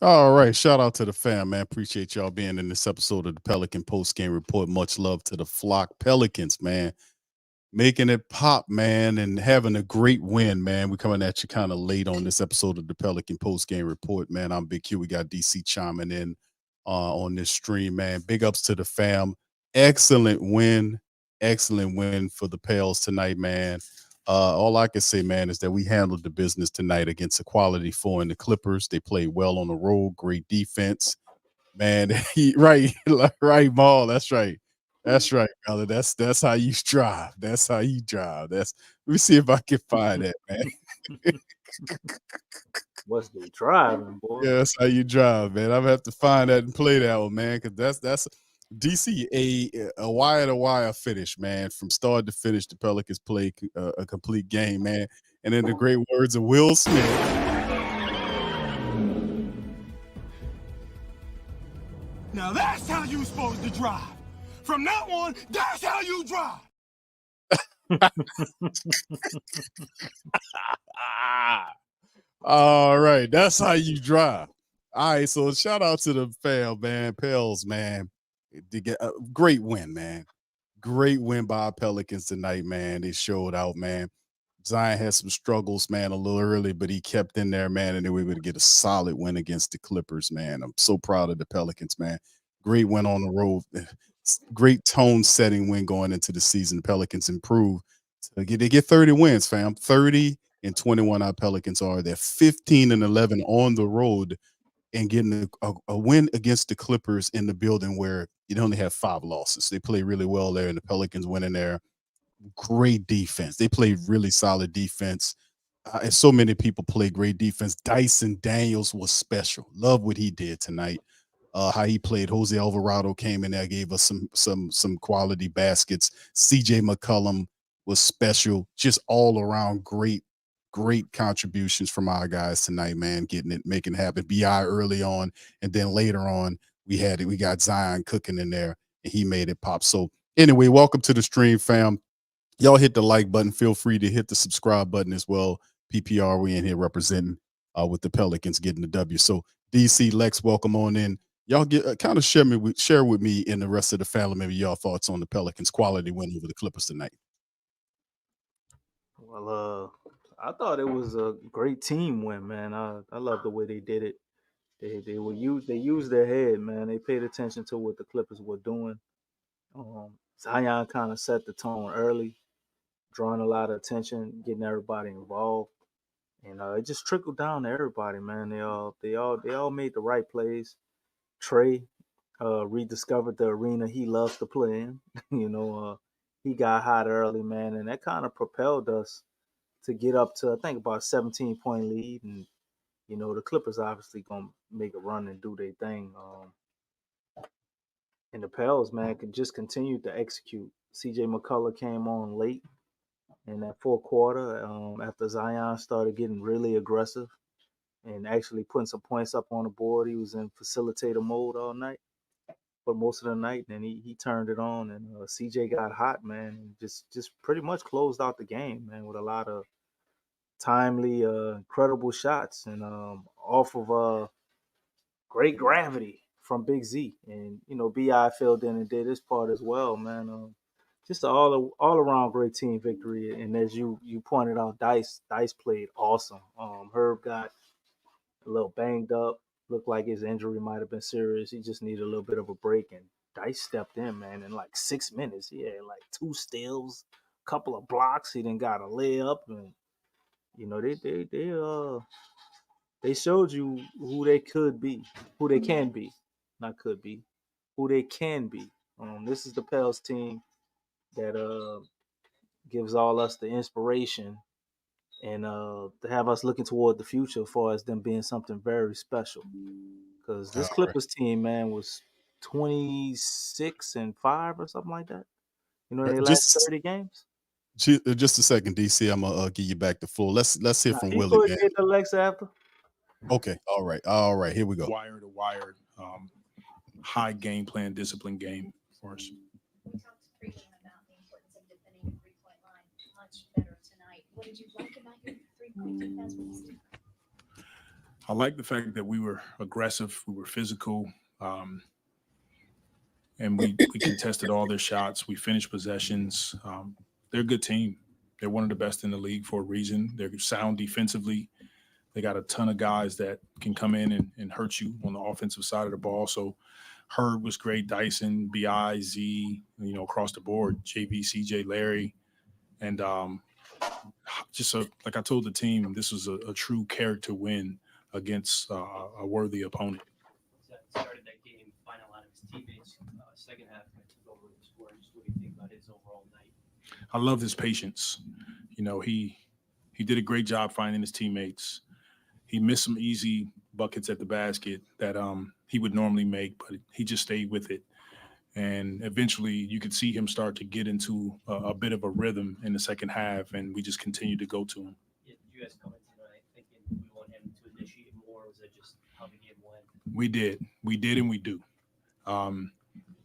All right. Shout out to the fam, man. Appreciate y'all being in this episode of the Pelican Post Game Report. Much love to the flock Pelicans, man. Making it pop, man, and having a great win, man. We're coming at you kind of late on this episode of the Pelican Post Game Report, man. I'm Big Q. We got DC chiming in on this stream, man. Big ups to the fam. Excellent win. Excellent win for the Pels tonight, man. All I can say, man, is that we handled the business tonight against a quality four in the Clippers. They played well on the road, great defense, man. Right, right, Maul. That's right. That's right, brother. That's how you drive. That's how you drive. That's Let me see if I can find that, man. What's they driving, boy? Yeah, that's how you drive, man. I'm gonna have to find that and play that one, man, because that's DC a wire to wire finish, man. From start to finish, the Pelicans play a complete game, man. And in the great words of Will Smith, Now that's how you supposed to drive. From now on, that's how you drive. all right, that's how you drive. All right, so shout out to the fam, man, Pels, man. To get a great win, man. Great win by our Pelicans tonight, man. They showed out, man. Zion had some struggles, man, a little early, but he kept in there, man, and they were able to get a solid win against the Clippers, man. I'm so proud of the Pelicans, man. Great win on the road. Great tone setting win going into the season. The Pelicans improve. They get 30 wins, fam. 30 and 21 our Pelicans are. They're 15 and 11 on the road and getting a win against the Clippers in the building where you only have 5 losses. They play really well there, and the Pelicans went in there. Great defense. They played really solid defense. And so many people play great defense. Dyson Daniels was special. Love what he did tonight. How he played. Jose Alvarado came in there, gave us some quality baskets. CJ McCollum was special. Just all around great contributions from our guys tonight, man. Getting it, making it happen. Bi early on, and then later on we got Zion cooking in there, and he made it pop. So anyway, welcome to the stream, fam. Y'all hit the like button. Feel free to hit the subscribe button as well. PPR, we in here representing with the Pelicans getting the W. So DC Lex, welcome on in. Y'all get kind of share with me and the rest of the family maybe y'all thoughts on the Pelicans' quality win over the Clippers tonight. Well, I thought it was a great team win, man. I love the way they did it. They used their head, man. They paid attention to what the Clippers were doing. Zion kind of set the tone early, drawing a lot of attention, getting everybody involved, and it just trickled down to everybody, man. They all made the right plays. Trey rediscovered the arena he loves to play in. He got hot early, man, and that kind of propelled us to get up to I think about a 17-point lead, and the Clippers obviously gonna make a run and do their thing. And the Pels, man, could just continue to execute. CJ McCullough came on late in that fourth quarter after Zion started getting really aggressive and actually putting some points up on the board. He was in facilitator mode all night for most of the night, and he turned it on. And CJ got hot, man, and just pretty much closed out the game, man, with a lot of timely, incredible shots and off of great gravity from Big Z. And Bi filled in and did his part as well, man. Just an all around great team victory. And as you pointed out, Dice played awesome. Herb got a little banged up. Looked like his injury might have been serious. He just needed a little bit of a break, and Dice stepped in, man. In like 6 minutes, he had like 2 steals, couple of blocks. He then got a layup, and they showed you who they could be, who they can be, not could be, who they can be. This is the Pels team that gives all us the inspiration and to have us looking toward the future as far as them being something very special. Because All this right. Clippers team, man, was 26-5 or something like that. In their last Just 30 games. just a second, DC. I'm gonna give you back the floor. Let's hear Now from he Willie, go man. get the Lexxah after. Okay, all right. Here we go. Wire to wire, high game plan, discipline game for us. We talked pregame about the importance of defending the 3-point line much better tonight. What did you like about your 3-point defense? I like the fact that we were aggressive, we were physical, and we contested all their shots. We finished possessions. They're a good team. They're one of the best in the league for a reason. They're sound defensively. They got a ton of guys that can come in and hurt you on the offensive side of the ball. So Herb was great, Dyson, BI, Z, across the board, JV, CJ, Larry. And like I told the team, this was a true character win against a worthy opponent. Started that game, finding a lot of his teammates. Second half, took over the score. Just what do you think about his overall night? I love his patience. He did a great job finding his teammates. He missed some easy buckets at the basket that he would normally make, but he just stayed with it. And eventually you could see him start to get into a bit of a rhythm in the second half, and we just continued to go to him. Yeah, did you guys come into tonight thinking we want him to initiate more, or was that just how the game went? We did, and we do.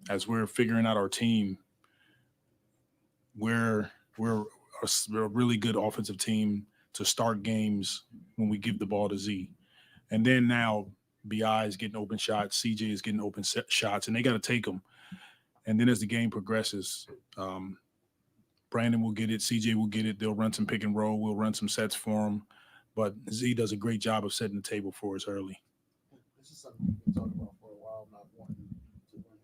As we're figuring out our team, we're a really good offensive team to start games when we give the ball to Z. And then now BI is getting open shots, CJ is getting open shots, and they got to take them. And then as the game progresses, Brandon will get it, CJ will get it. They'll run some pick and roll. We'll run some sets for them. But Z does a great job of setting the table for us early. This is something we've been talking about for a while, not wanting to win him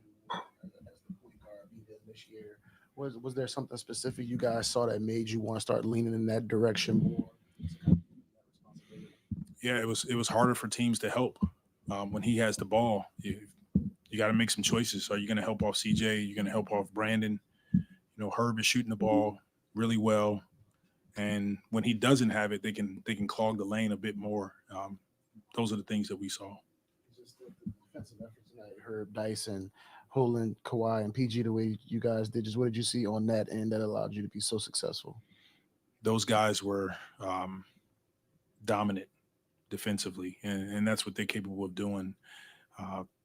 as the point guard even this year. Was there something specific you guys saw that made you want to start leaning in that direction more? Yeah, it was harder for teams to help when he has the ball. You got to make some choices. Are you going to help off CJ? Are you going to help off Brandon? Herb is shooting the ball really well, and when he doesn't have it, they can clog the lane a bit more. Those are the things that we saw. Just the defensive efforts tonight, Herb, Dyson, holding Kawhi and PG the way you guys did. Just what did you see on that end that allowed you to be so successful? Those guys were dominant defensively, and that's what they're capable of doing.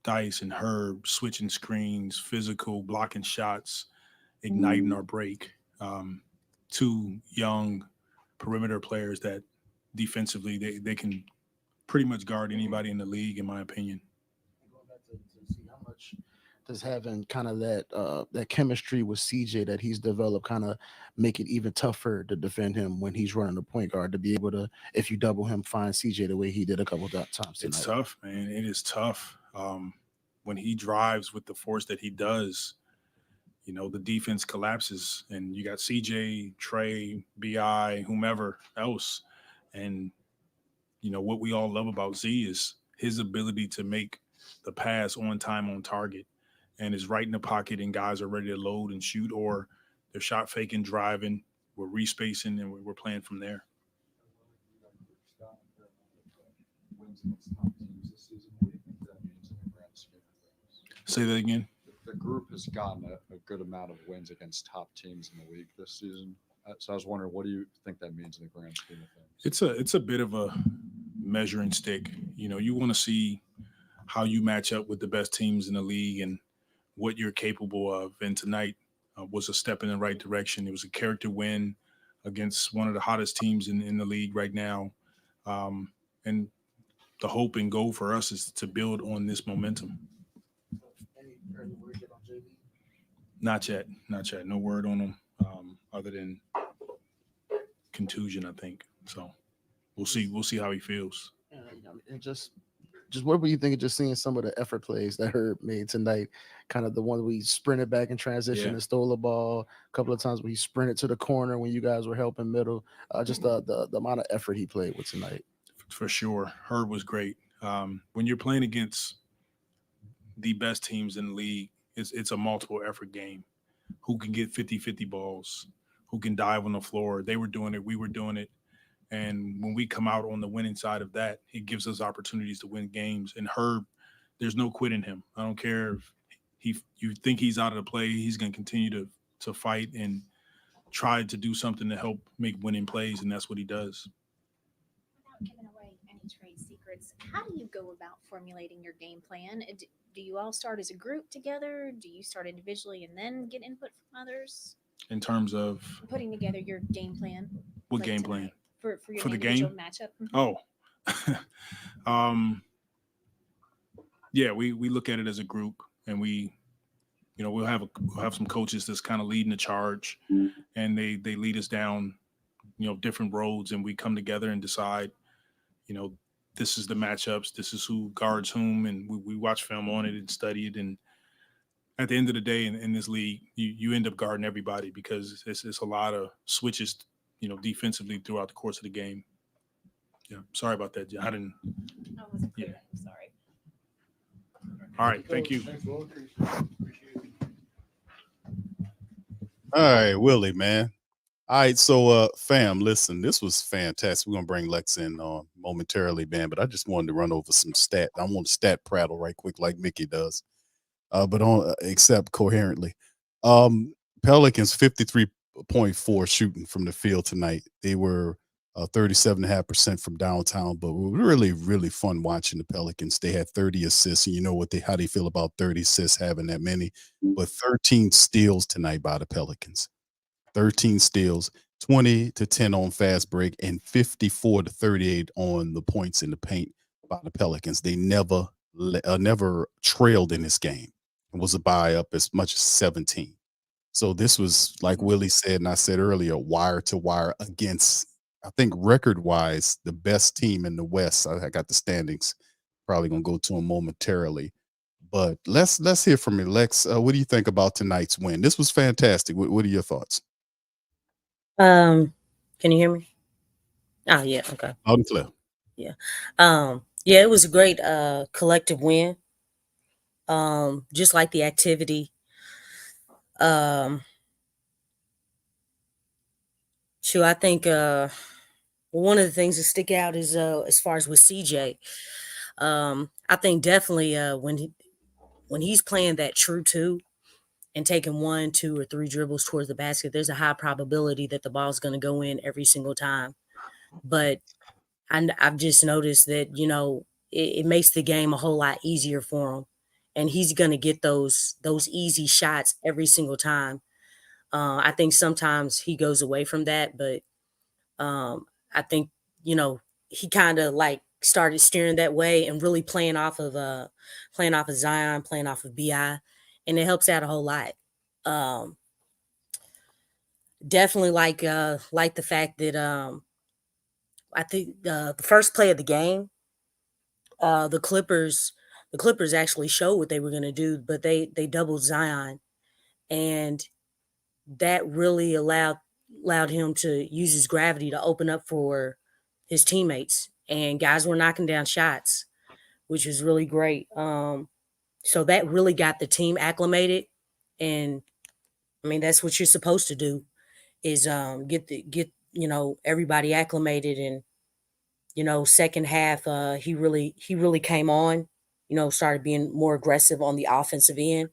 Dice and Herb switching screens, physical, blocking shots, igniting our break. Two young perimeter players that defensively they can pretty much guard anybody in the league, in my opinion. Going back to see how much does having kind of that chemistry with CJ that he's developed kind of make it even tougher to defend him when he's running the point guard, to be able to, if you double him, find CJ the way he did a couple of times tonight? It's tough, man. It is tough. When he drives with the force that he does, the defense collapses, and you got CJ, Trey, BI, whomever else. And, what we all love about Z is his ability to make the pass on time, on target, and is right in the pocket, and guys are ready to load and shoot, or they're shot faking, driving, we're respacing, and we're playing from there. Say that again. The group has gotten a good amount of wins against top teams in the league this season. So I was wondering, what do you think that means in the grand scheme of things? It's a bit of a measuring stick. You want to see how you match up with the best teams in the league and what you're capable of. And tonight was a step in the right direction. It was a character win against one of the hottest teams in the league right now. And the hope and goal for us is to build on this momentum. Any early word yet on JV? Not yet. No word on him other than contusion, I think. So we'll see how he feels. And just what were you thinking just seeing some of the effort plays that Herb made tonight? Kind of the one where he sprinted back in transition and stole the ball. A couple of times where he sprinted to the corner when you guys were helping middle. Just the amount of effort he played with tonight. For sure. Herb was great. When you're playing against the best teams in the league, it's a multiple effort game. Who can get 50-50 balls? Who can dive on the floor? They were doing it. We were doing it. And when we come out on the winning side of that, it gives us opportunities to win games. And Herb, there's no quit in him. I don't care if you think he's out of the play. He's going to continue to fight and try to do something to help make winning plays, and that's what he does. Without giving away any trade secrets, how do you go about formulating your game plan? Do you all start as a group together? Do you start individually and then get input from others? In terms of putting together your game plan. What game plan? For your For the game matchup. Oh, Yeah, we look at it as a group, and we'll have some coaches that's kind of leading the charge, and they lead us down, different roads, and we come together and decide, this is the matchups, this is who guards whom, and we watch film on it and study it. And at the end of the day, in this league, you end up guarding everybody because it's a lot of switches, defensively throughout the course of the game. Yeah, sorry about that. I didn't. I wasn't clear. Yeah. I'm sorry. All right, thank you. All right, Willie, man. All right, so fam, listen, this was fantastic. We're gonna bring Lex in momentarily, man, but I just wanted to run over some stat. I want to stat prattle right quick like Mickey does. But on except coherently. Pelicans 53.4 shooting from the field tonight. They were 37.5% from downtown, but really, really fun watching the Pelicans. They had 30 assists, and you know how they feel about 30 assists having that many, but 13 steals tonight by the Pelicans. 13 steals, 20-10 on fast break, and 54-38 on the points in the paint by the Pelicans. They never trailed in this game. It was a buy up as much as 17. So this was, like Willie said, and I said earlier, wire to wire against, I think record wise, the best team in the West. I got the standings. Probably gonna go to them momentarily. But let's hear from you, Lex. What do you think about tonight's win? This was fantastic. What are your thoughts? Can you hear me? Oh yeah, okay. Loud and clear. Yeah. Yeah, it was a great collective win. Just like the activity. I think one of the things that stick out is as far as with CJ. I think definitely when he's playing that true two and taking 1, 2, or 3 dribbles towards the basket, there's a high probability that the ball's going to go in every single time. But I've just noticed that, it makes the game a whole lot easier for him. And he's going to get those easy shots every single time. I think sometimes he goes away from that, but I think, he kind of like started steering that way and really playing off of Zion, playing off of BI, and it helps out a whole lot. Definitely like the fact that I think the first play of the game, the Clippers actually showed what they were going to do, but they doubled Zion, and that really allowed him to use his gravity to open up for his teammates, and guys were knocking down shots, which was really great. So that really got the team acclimated, and I mean that's what you're supposed to do is get everybody acclimated. And second half he really came on, started being more aggressive on the offensive end.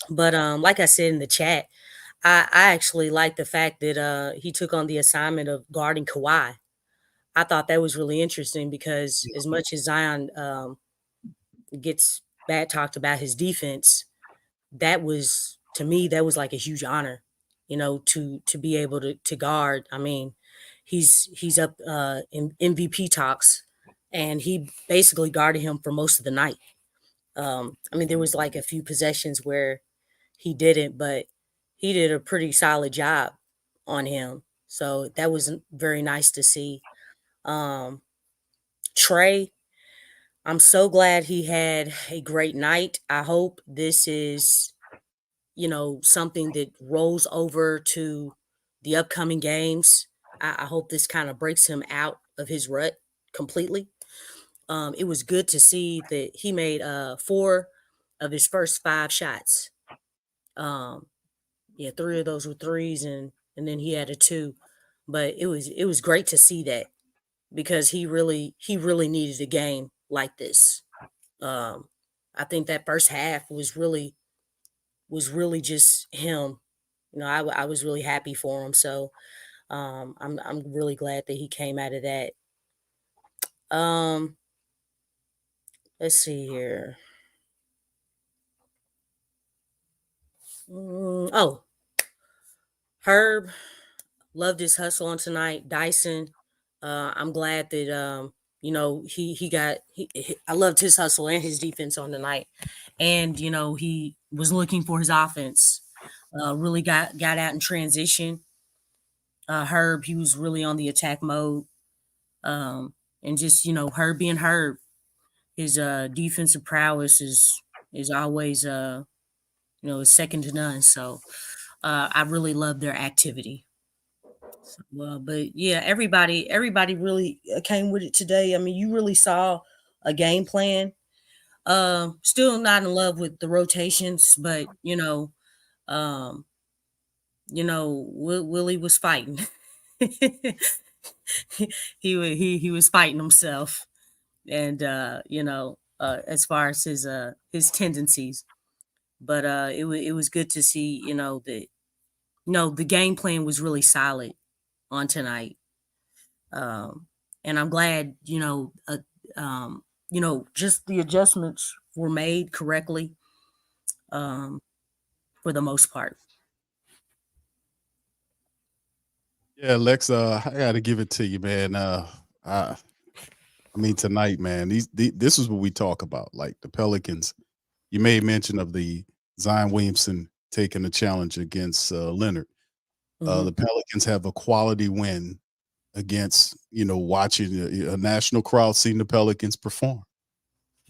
But like I said in the chat, I actually like the fact that he took on the assignment of guarding Kawhi. I thought that was really interesting because as much as Zion gets bad talked about his defense, that was, to me, that was like a huge honor, to be able to guard. I mean, he's up in MVP talks, and he basically guarded him for most of the night. I mean, there was like a few possessions where he didn't, but he did a pretty solid job on him. So that was very nice to see. Trey, I'm so glad he had a great night. I hope this is, something that rolls over to the upcoming games. I hope this kind of breaks him out of his rut completely. It was good to see that he made 4 of his first 5 shots. Yeah, 3 of those were threes, and then he had a 2. But it was great to see that because he really needed a game like this. I think that first half was really just him. I was really happy for him. So I'm really glad that he came out of that. Let's see here. Oh, Herb loved his hustle on tonight. Dyson, I'm glad that I loved his hustle and his defense on the night. And, he was looking for his offense. Really got out in transition. Herb, he was really on the attack mode. And just, Herb being Herb, his defensive prowess is always is second to none. So I really love their activity. So, but yeah, everybody really came with it today. I mean, you really saw a game plan. Still not in love with the rotations, but um, Willie was fighting. He was fighting himself, and as far as his tendencies, but it was good to see that the game plan was really solid on tonight. And I'm glad, just the adjustments were made correctly, for the most part. Yeah, Lexxah, I got to give it to you, man. I mean, tonight, man, this is what we talk about. Like the Pelicans, you made mention of the Zion Williamson taking the challenge against Leonard. The Pelicans have a quality win against, watching a national crowd seeing the Pelicans perform.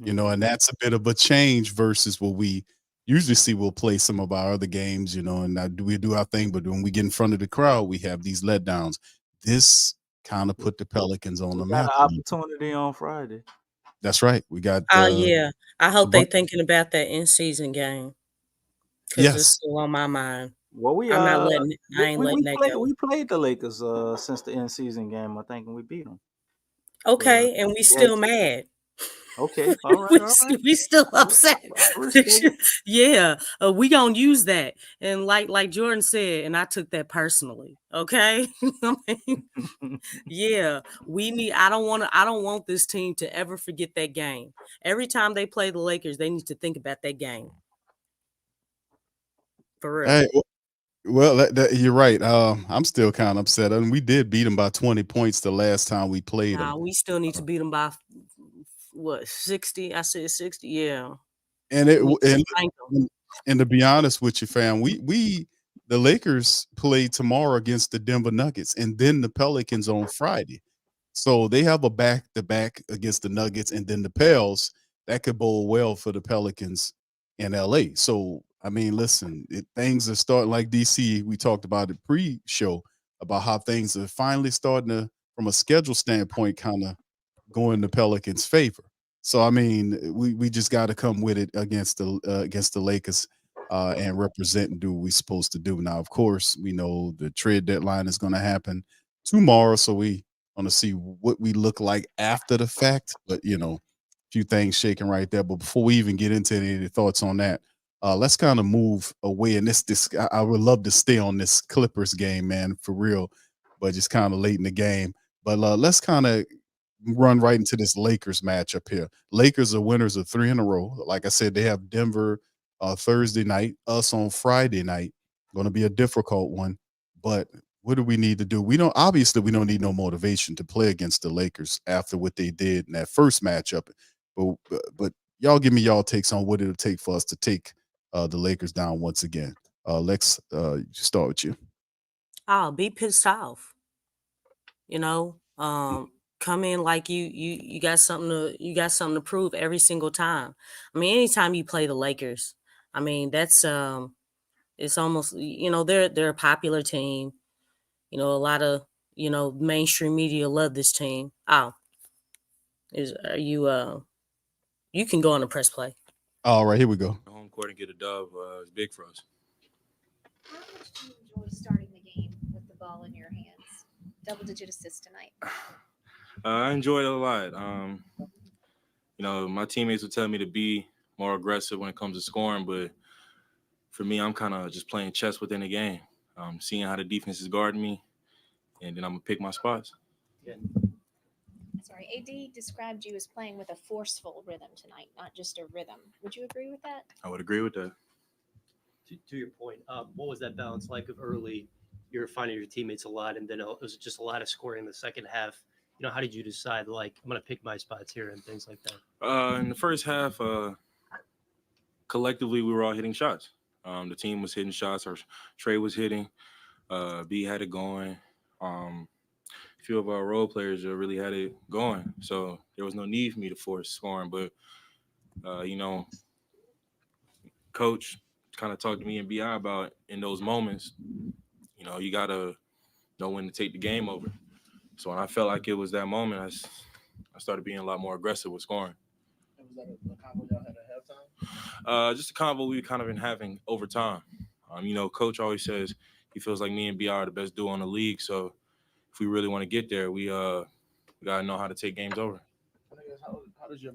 And that's a bit of a change versus what we usually see. We'll play some of our other games, and we do our thing, but when we get in front of the crowd, we have these letdowns. This kind of put the Pelicans on the We got map. an opportunity on Friday. That's right. We got Oh yeah, I hope they Bron- thinking about that in-season game because it's yes. still on my mind. Well, I ain't letting that go. we played the Lakers since the end season game, I think, and we beat them. Okay, and we Yeah. still mad. Okay, all right. We still upset. I respect it. Yeah, we gonna use that, and like Jordan said, and I took that personally. Okay, I mean, yeah, I don't want this team to ever forget that game. Every time they play the Lakers, they need to think about that game. For real. Hey, well, you're right. I'm still kind of upset. I mean, we did beat them by 20 points the last time we played them. We still need to beat them by what 60? I said 60. Yeah. And and to be honest with you, fam, the Lakers play tomorrow against the Denver Nuggets and then the Pelicans on Friday. So they have a back-to-back against the Nuggets and then the Pels. That could bode well for the Pelicans in LA. So I mean, listen, things are starting like DC. We talked about it pre-show about how things are finally starting to, from a schedule standpoint, kind of go in the Pelicans' favor. So I mean, we just got to come with it against the Lakers and represent and do what we're supposed to do. Now, of course, we know the trade deadline is going to happen tomorrow, so we want to see what we look like after the fact. But a few things shaking right there. But before we even get into any of the thoughts on that, let's kind of move away. And I would love to stay on this Clippers game, man, for real, but just kind of late in the game. But let's kind of run right into this Lakers matchup here. Lakers are winners of 3 in a row. Like I said, they have Denver Thursday night, us on Friday night. Going to be a difficult one, but what do we need to do? We don't need no motivation to play against the Lakers after what they did in that first matchup. But y'all give me y'all takes on what it'll take for us to take the Lakers down once again. Lex, start with you. I'll be pissed off. Come in like you got something to prove every single time. I mean, anytime you play the Lakers, I mean that's it's almost they're a popular team. A lot of mainstream media love this team. You can go on the press play. All right, here we go. Home court and get a dub is big for us. How much do you enjoy starting the game with the ball in your hands? Double-digit assists tonight. I enjoyed it a lot. My teammates would tell me to be more aggressive when it comes to scoring, but for me, I'm kind of just playing chess within the game, seeing how the defense is guarding me, and then I'm going to pick my spots. Yeah. Sorry, AD described you as playing with a forceful rhythm tonight, not just a rhythm. Would you agree with that? I would agree with that. To your point, what was that balance like of early? You're finding your teammates a lot, and then it was just a lot of scoring in the second half. how did you decide, like, I'm going to pick my spots here and things like that? In the first half, collectively, we were all hitting shots. The team was hitting shots. Or Trey was hitting. B had it going. A few of our role players really had it going. So there was no need for me to force scoring. But, Coach kind of talked to me and BI about in those moments, you got to know when to take the game over. So when I felt like it was that moment, I started being a lot more aggressive with scoring. Was that a combo y'all had at halftime? Just a combo we've kind of been having over time. Coach always says he feels like me and BI are the best duo in the league. So if we really want to get there, we got to know how to take games over. How does your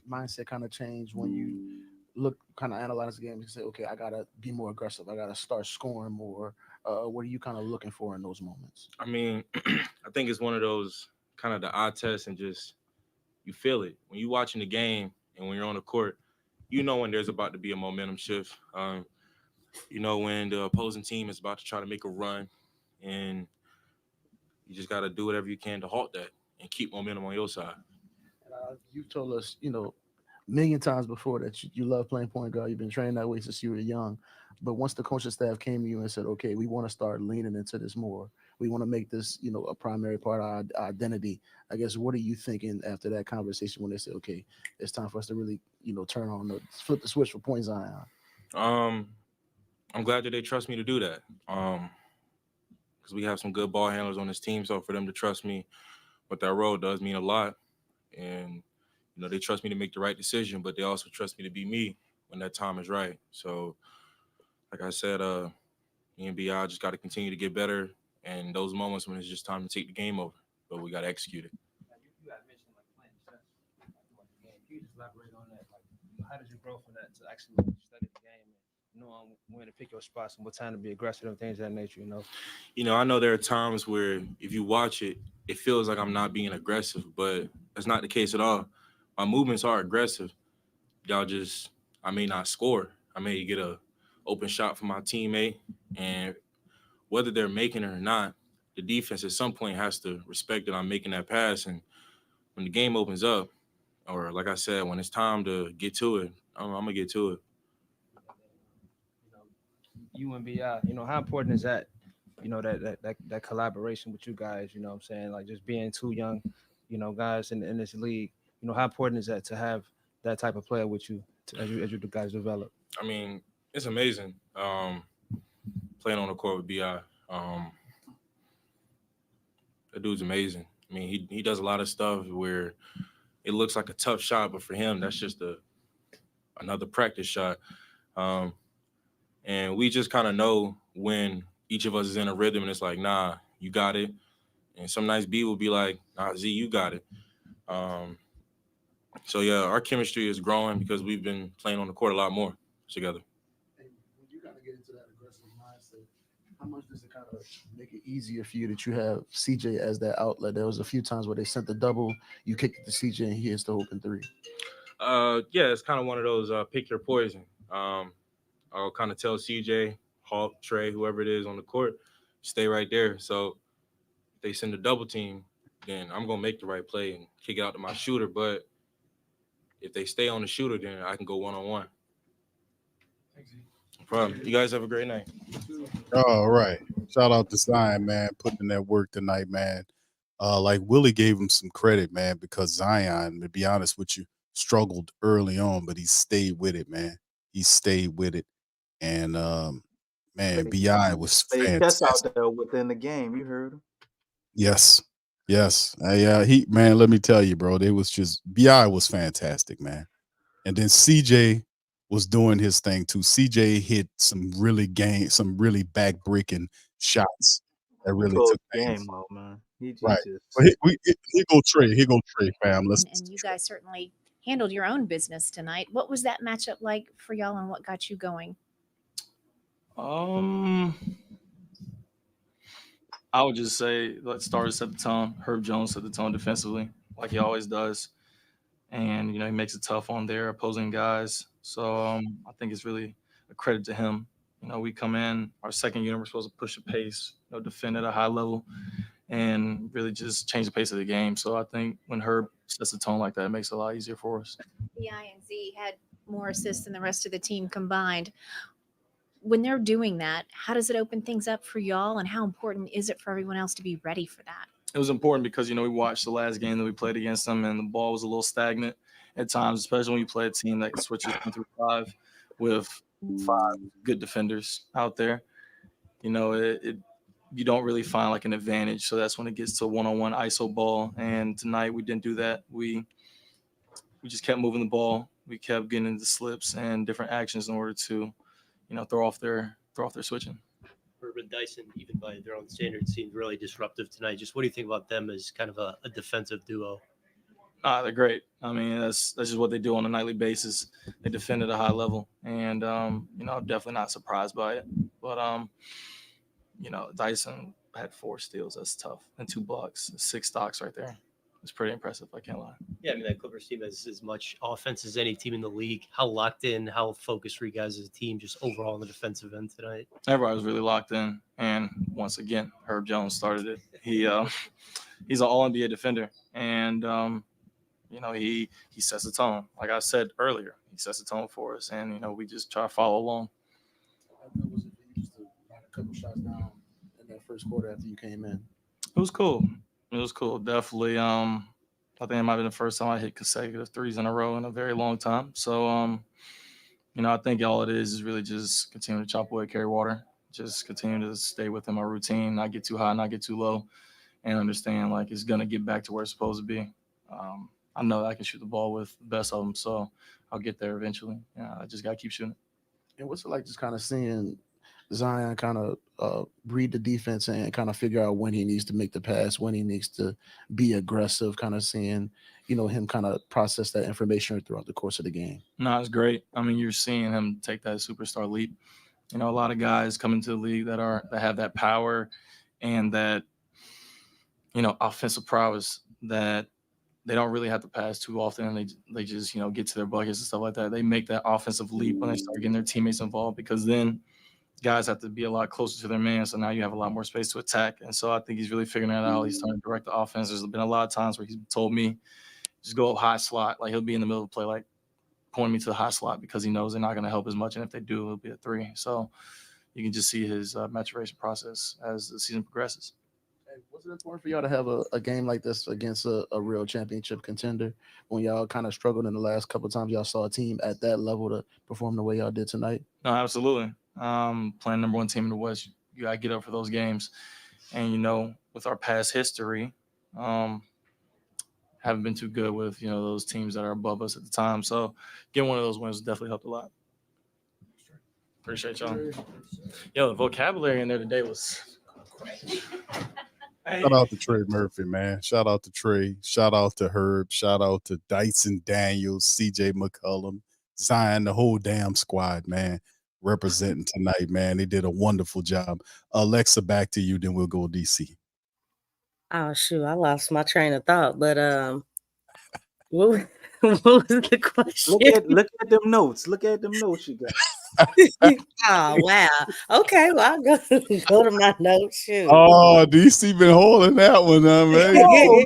mindset kind of change when you look, kind of analyze the game and say, okay, I got to be more aggressive. I got to start scoring more. What are you kind of looking for in those moments? I mean, I think it's one of those kind of the eye test and just you feel it. When you're watching the game and when you're on the court, when there's about to be a momentum shift. When the opposing team is about to try to make a run, and you just got to do whatever you can to halt that and keep momentum on your side. You've told us, a million times before that you love playing point guard. You've been training that way since you were young. But once the coaching staff came to you and said, okay, we want to start leaning into this more. We want to make this, a primary part of our identity. I guess, what are you thinking after that conversation when they say, okay, it's time for us to really, flip the switch for Point Zion? I'm glad that they trust me to do that. Because we have some good ball handlers on this team. So for them to trust me with that role does mean a lot. And, they trust me to make the right decision, but they also trust me to be me when that time is right. So, like I said, me and BI just got to continue to get better. And those moments when it's just time to take the game over, but we got to execute it. You got mentioned like playing chess throughout the game. Can you just elaborate on that? Like, how did you grow from that to actually study the game and knowing when to pick your spots and what time to be aggressive and things of that nature? I know there are times where if you watch it, it feels like I'm not being aggressive, but that's not the case at all. My movements are aggressive. I may not score. I may get a open shot from my teammate, and whether they're making it or not, the defense at some point has to respect that I'm making that pass. And when the game opens up, or like I said, when it's time to get to it, I'm going to get to it. You and BI, how important is that, that collaboration with you guys, what I'm saying? Like just being two young, guys in this league, how important is that to have that type of player with you as you guys develop? I mean, it's amazing playing on the court with BI. That dude's amazing. I mean, he does a lot of stuff where it looks like a tough shot, but for him, that's just another practice shot. And we just kind of know when each of us is in a rhythm and it's like, nah, you got it. And some nights B will be like, nah, Z, you got it. So, yeah, our chemistry is growing because we've been playing on the court a lot more together. And when you kind of get into that aggressive mindset, how much does it kind of make it easier for you that you have CJ as that outlet? There was a few times where they sent the double, you kicked it to CJ, and he hits the open three. Yeah, it's kind of one of those pick your poison. I'll kind of tell CJ, Hawk, Trey, whoever it is on the court, stay right there. So if they send a double team, then I'm going to make the right play and kick it out to my shooter. But if they stay on the shooter, then I can go one-on-one. No problem. You guys have a great night. All right. Shout out to Zion, man, putting in that work tonight, man. Like Willie gave him some credit, man, because Zion, to be honest with you, struggled early on, but he stayed with it, man. He stayed with it. And man, BI was That's fantastic. out there within the game. You heard him. Yes. Yeah, he, man, let me tell you, bro, they was just BI was fantastic, man. And then CJ was doing his thing too. CJ hit some really back-breaking shots that really took game out, man. Right. But he go Trey, fam. And you guys certainly handled your own business tonight. What was that matchup like for y'all, and what got you going? I would just say, let's start set the tone. Herb Jones set the tone defensively, like he always does. And, he makes it tough on their opposing guys. So I think it's really a credit to him. We come in, our second unit, we're supposed to push the pace, defend at a high level. and really just change the pace of the game. So I think when Herb sets the tone like that, it makes it a lot easier for us. The INZ had more assists than the rest of the team combined. When they're doing that, how does it open things up for y'all, and how important is it for everyone else to be ready for that? It was important because, we watched the last game that we played against them, and the ball was a little stagnant at times, especially when you play a team that switches 1-5 with 5 good defenders out there. You don't really find like an advantage. So that's when it gets to one-on-one ISO ball. And tonight we didn't do that. We just kept moving the ball. We kept getting into slips and different actions in order to, throw off their switching. Urban Dyson, even by their own standards, seemed really disruptive tonight. Just what do you think about them as kind of a defensive duo? They're great. I mean, that's just what they do on a nightly basis. They defend at a high level, and I'm definitely not surprised by it. But Dyson had 4 steals. That's tough, and 2 blocks, 6 stocks right there. It's pretty impressive. I can't lie. Yeah, I mean, that Clippers team has as much offense as any team in the league. How locked in, how focused were you guys as a team just overall on the defensive end tonight? Everybody was really locked in. And once again, Herb Jones started it. He's an all-NBA defender. And, he sets the tone. Like I said earlier, he sets the tone for us. And, we just try to follow along. Was it just to knock a couple shots down in that first quarter after you came in? It was cool. Definitely. I think it might have been the first time I hit consecutive threes in a row in a very long time. So, I think all it is really just continue to chop away, carry water, just continue to stay within my routine, not get too high, not get too low, and understand like it's going to get back to where it's supposed to be. I know that I can shoot the ball with the best of them, so I'll get there eventually. I just got to keep shooting. And what's it like just kind of seeing Zion kind of read the defense and kind of figure out when he needs to make the pass, when he needs to be aggressive, kind of seeing, him kind of process that information throughout the course of the game? No, it's great. I mean, you're seeing him take that superstar leap. A lot of guys come into the league that have that power and that, offensive prowess that they don't really have to pass too often. And they just, get to their buckets and stuff like that. They make that offensive leap when they start getting their teammates involved, because then guys have to be a lot closer to their man. So now you have a lot more space to attack. And so I think he's really figuring that out. He's starting to direct the offense. There's been a lot of times where he's told me, just go high slot. Like he'll be in the middle of the play, like pointing me to the high slot, because he knows they're not going to help as much. And if they do, it'll be a 3. So you can just see his maturation process as the season progresses. Was it important for y'all to have a game like this against a real championship contender when y'all kind of struggled in the last couple of times y'all saw a team at that level to perform the way y'all did tonight? No, absolutely. Playing number 1 team in the West, you got to get up for those games. And, with our past history, haven't been too good with, those teams that are above us at the time. So getting one of those wins definitely helped a lot. Appreciate y'all. Yo, the vocabulary in there today was great. Shout out to Trey Murphy, man. Shout out to Trey. Shout out to Herb. Shout out to Dyson Daniels, CJ McCollum, Zion, the whole damn squad, man, representing tonight, man. They did a wonderful job. Lexxah, back to you, then we'll go DC. Oh, shoot. I lost my train of thought. But what was the question? Look at them notes. Look at them notes you got. Oh, wow. Okay, well, I'll go to my notes. Shoot. Oh, DC been holding that one, man. Yo, man,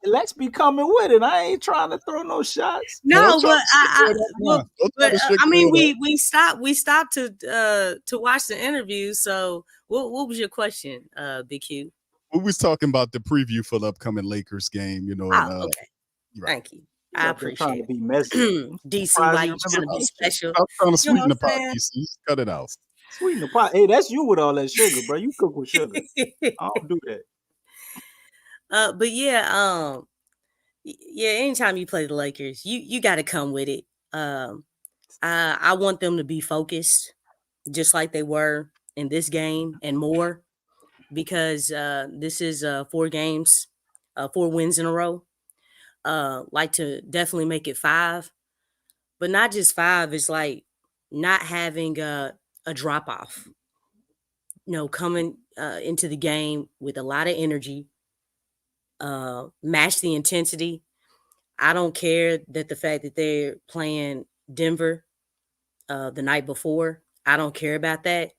let's be coming with it. I ain't trying to throw no shots. No, but I mean, we stopped to watch the interview. So, what was your question, BQ? We was talking about the preview for the upcoming Lakers game. Okay. Right. Thank you. I appreciate it. Be messy. DC, why you trying to be special? I'm trying to sweeten the pot, DC. Cut it out. Sweeten the pot. Hey, that's you with all that sugar, bro. You cook with sugar. I don't do that. But yeah, anytime you play the Lakers, you got to come with it. I want them to be focused, just like they were in this game and more, because this is 4 games, 4 wins in a row. Like to definitely make it 5, but not just 5. It's like not having a drop off, coming into the game with a lot of energy, match the intensity. I don't care that the fact that they're playing Denver the night before. I don't care about that.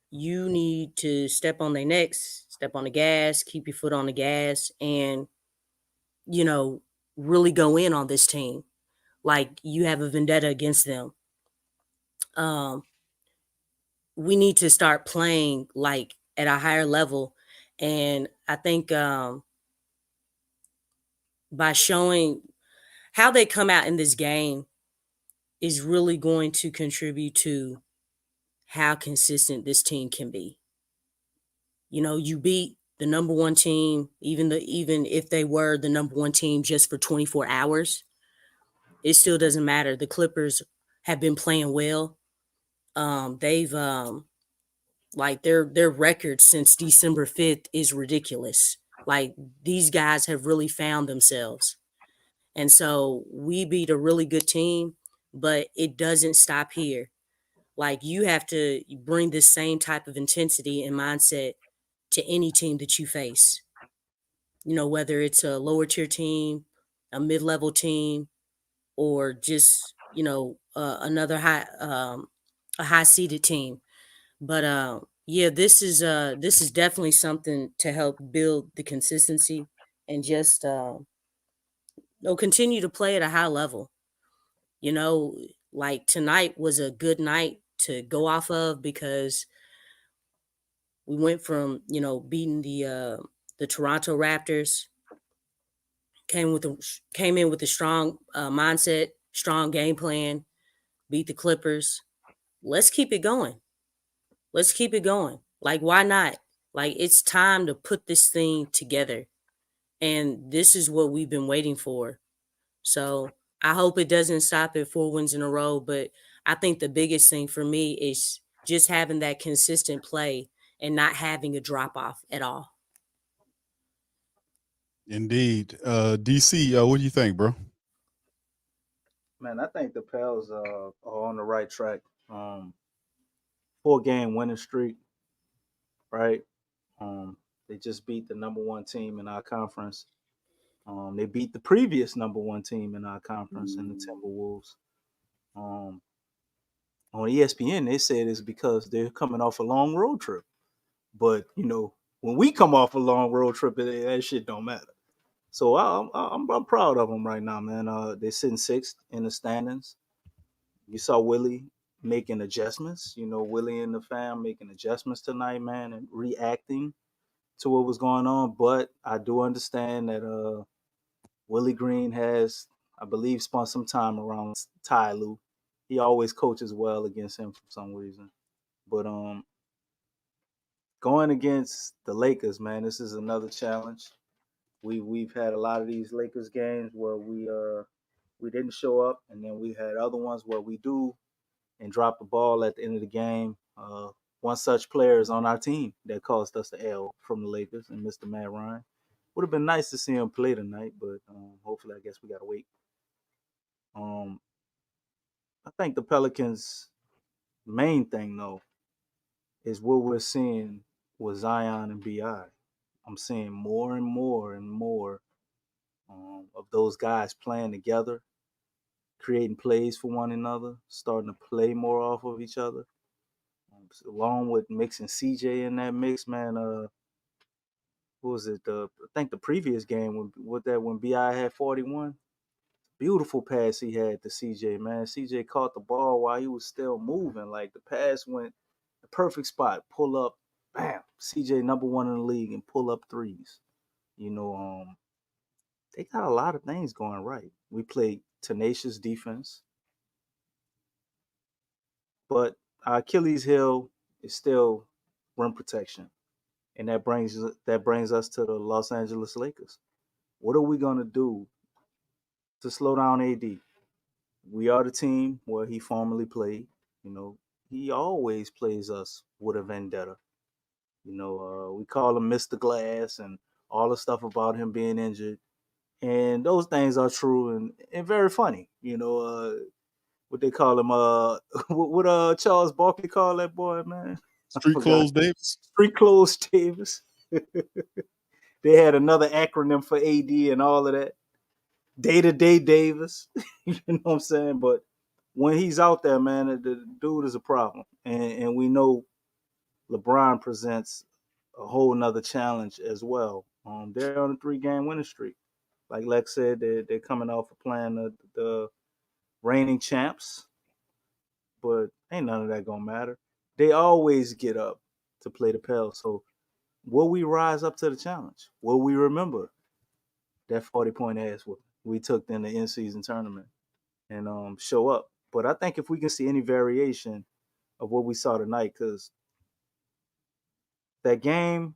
You need to step on their necks, Step on the gas, keep your foot on the gas, and, you know, really go in on this team. Like you have a vendetta against them. We need to start playing like at a higher level. And I think by showing how they come out in this game is really going to contribute to how consistent this team can be. You know, you beat the number one team, even if they were the number one team just for 24 hours, it still doesn't matter. The Clippers have been playing well. They've like their record since December 5th is ridiculous. Like these guys have really found themselves. And so we beat a really good team, but it doesn't stop here. Like you have to bring this same type of intensity and mindset to any team that you face. You know, whether it's a lower tier team, a mid-level team, or just, you know, another a high seeded team. But yeah, this is definitely something to help build the consistency and just continue to play at a high level. You know, like tonight was a good night to go off of because we went from, you know, beating the Toronto Raptors, came in with a strong mindset, strong game plan, beat the Clippers. Let's keep it going. Let's keep it going. Like, why not? Like, it's time to put this thing together. And this is what we've been waiting for. So I hope it doesn't stop at 4 wins in a row. But I think the biggest thing for me is just having that consistent play and not having a drop off at all. Indeed. DC, what do you think, bro? Man, I think the Pels are on the right track. 4-game winning streak, right? They just beat the number one team in our conference. They beat the previous number one team in our conference in the Timberwolves. On ESPN, they said it's because they're coming off a long road trip. But, you know, when we come off a long road trip, that shit don't matter. So I'm proud of them right now, man. They're sitting sixth in the standings. You saw Willie making adjustments. You know, Willie and the fam making adjustments tonight, man, and reacting to what was going on. But I do understand that Willie Green has, I believe, spent some time around Ty Lue. He always coaches well against him for some reason. But going against the Lakers, man, this is another challenge. We've had a lot of these Lakers games where we didn't show up, and then we had other ones where we do and drop the ball at the end of the game. One such player is on our team that caused us the L from the Lakers, and Mr. Matt Ryan. Would have been nice to see him play tonight, but hopefully, I guess we got to wait. I think the Pelicans' main thing, though, is what we're seeing with Zion and BI. I'm seeing more and more and more of those guys playing together, creating plays for one another, starting to play more off of each other. Along with mixing CJ in that mix, man. What was it? I think the previous game when BI had 41. Beautiful pass he had to CJ, man. CJ caught the ball while he was still moving. Like the pass went the perfect spot, pull up, bam. CJ number one in the league and pull up threes. You know, they got a lot of things going right. We played tenacious defense, but our Achilles heel is still rim protection, and that brings us to the Los Angeles Lakers. What are we gonna do to slow down AD? We are the team where he formerly played. You know, he always plays us with a vendetta. You know, we call him Mr. Glass and all the stuff about him being injured. And those things are true and very funny. You know, what they call him, what Charles Barkley call that boy, man? Street Clothes Davis. Street Clothes Davis. They had another acronym for AD and all of that. Day-to-day Davis. You know what I'm saying? But when he's out there, man, the dude is a problem. And we know LeBron presents a whole nother challenge as well. They're on a 3-game winning streak. Like Lex said, they're coming off of playing the reigning champs, but ain't none of that gonna matter. They always get up to play the Pels. So will we rise up to the challenge? Will we remember that 40-point ass whooping we took in the in-season tournament and show up? But I think if we can see any variation of what we saw tonight, because that game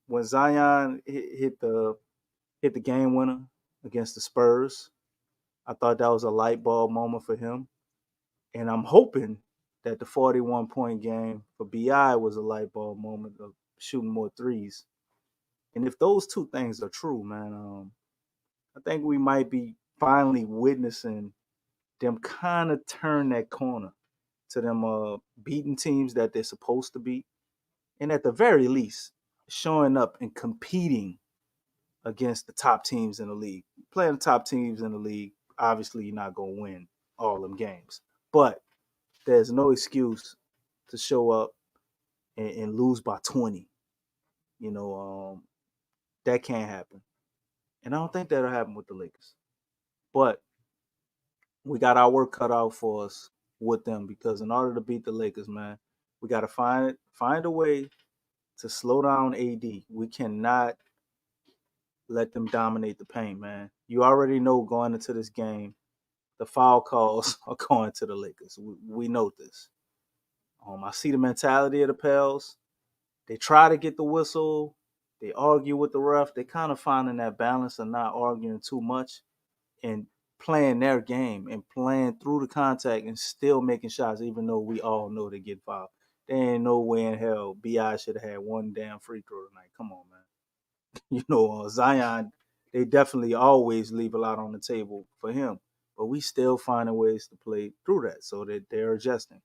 when Zion hit the game winner against the Spurs, I thought that was a light bulb moment for him. And I'm hoping that the 41-point game for BI was a light bulb moment of shooting more threes. And if those two things are true, man, I think we might be finally witnessing them kind of turn that corner to them beating teams that they're supposed to beat. And at the very least, showing up and competing against the top teams in the league. Playing the top teams in the league, obviously you're not going to win all them games. But there's no excuse to show up and lose by 20. That can't happen. And I don't think that'll happen with the Lakers. But we got our work cut out for us with them, because in order to beat the Lakers, man, we got to find a way to slow down AD. We cannot let them dominate the paint, man. You already know going into this game, the foul calls are going to the Lakers. We know this. I see the mentality of the Pels. They try to get the whistle. They argue with the ref. They kind of finding that balance of not arguing too much and playing their game and playing through the contact and still making shots, even though we all know they get fouled. There ain't no way in hell BI should have had one damn free throw tonight. Come on, man. Zion, they definitely always leave a lot on the table for him. But we still finding ways to play through that so that they're adjusting.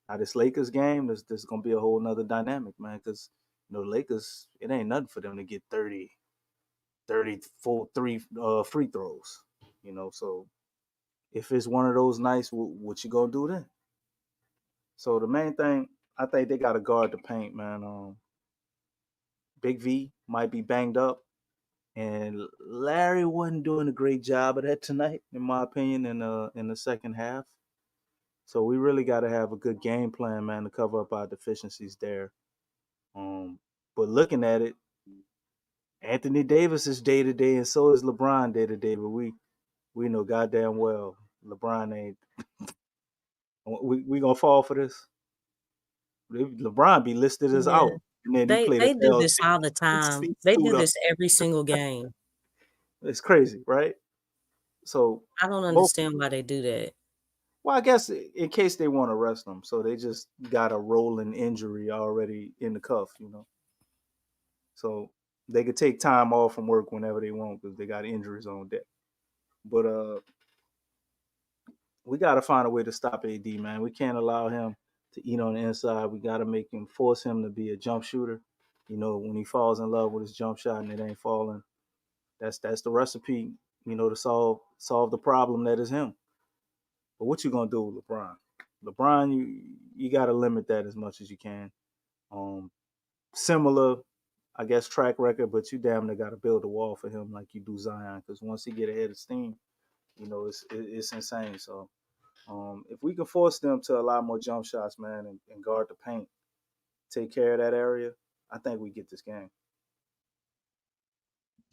Now, this Lakers game, this is going to be a whole nother dynamic, man, because, Lakers, it ain't nothing for them to get 34 free throws, So if it's one of those nights, what you going to do then? So the main thing, I think they got to guard the paint, man. Big V might be banged up, and Larry wasn't doing a great job of that tonight, in my opinion, in the second half. So we really got to have a good game plan, man, to cover up our deficiencies there. But looking at it, Anthony Davis is day to day, and so is LeBron day to day. But we know goddamn well LeBron ain't. We gonna fall for this. LeBron be listed as out, and then he play They the do Pels. this all the time. They do this every single game. It's crazy, right? So I don't understand why they do that. Well, I guess in case they want to rest them, so they just got a rolling injury already in the cuff, So they could take time off from work whenever they want because they got injuries on deck. But we got to find a way to stop AD, man. We can't allow him to eat on the inside. We got to force him to be a jump shooter. When he falls in love with his jump shot and it ain't falling, that's the recipe, to solve the problem that is him. But what you gonna do with LeBron? LeBron, you got to limit that as much as you can. Similar, I guess, track record, but you damn near got to build a wall for him like you do Zion, because once he get ahead of steam, it's insane. So if we can force them to allow more jump shots, man, and guard the paint, take care of that area, I think we get this game.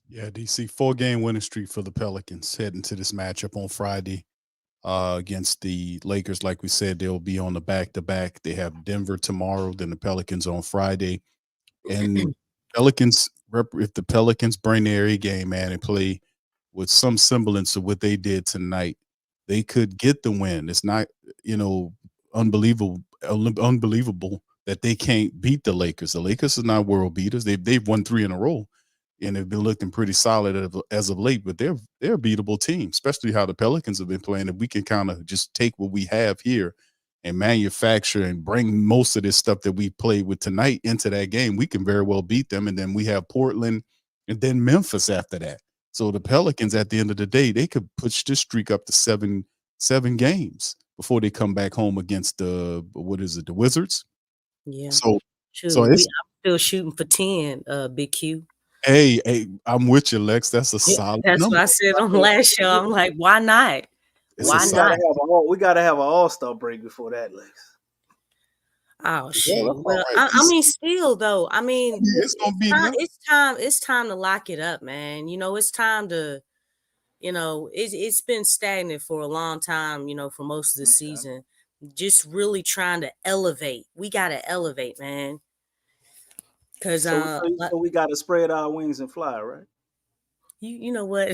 Yeah, DC, 4-game winning streak for the Pelicans heading to this matchup on Friday against the Lakers. Like we said, they'll be on the back-to-back. They have Denver tomorrow, then the Pelicans on Friday. And Pelicans, if the Pelicans bring their A game, man, and play with some semblance of what they did tonight, they could get the win. It's not, unbelievable that they can't beat the Lakers. The Lakers are not world beaters. They've won 3 in a row, and they've been looking pretty solid as of late. But they're a beatable team, especially how the Pelicans have been playing. If we can kind of just take what we have here and manufacture and bring most of this stuff that we played with tonight into that game, we can very well beat them. And then we have Portland and then Memphis after that. So the Pelicans, at the end of the day, they could push this streak up to seven games before they come back home against the Wizards. Yeah. So Still shooting for 10, Big Q. Hey, I'm with you, Lex. That's a solid That's what number. I said on the last show. I'm like, why not? It's a Why solid. not? We gotta have an all-star break before that, Lex. Oh Yeah, shoot. that's all Well, right. I mean, still though. I mean, It's gonna be enough. It's time to lock it up, man. It's time to. It's been stagnant for a long time. For most of the season, just really trying to elevate. We gotta elevate, man. Cause So we gotta spread our wings and fly, right? you know what?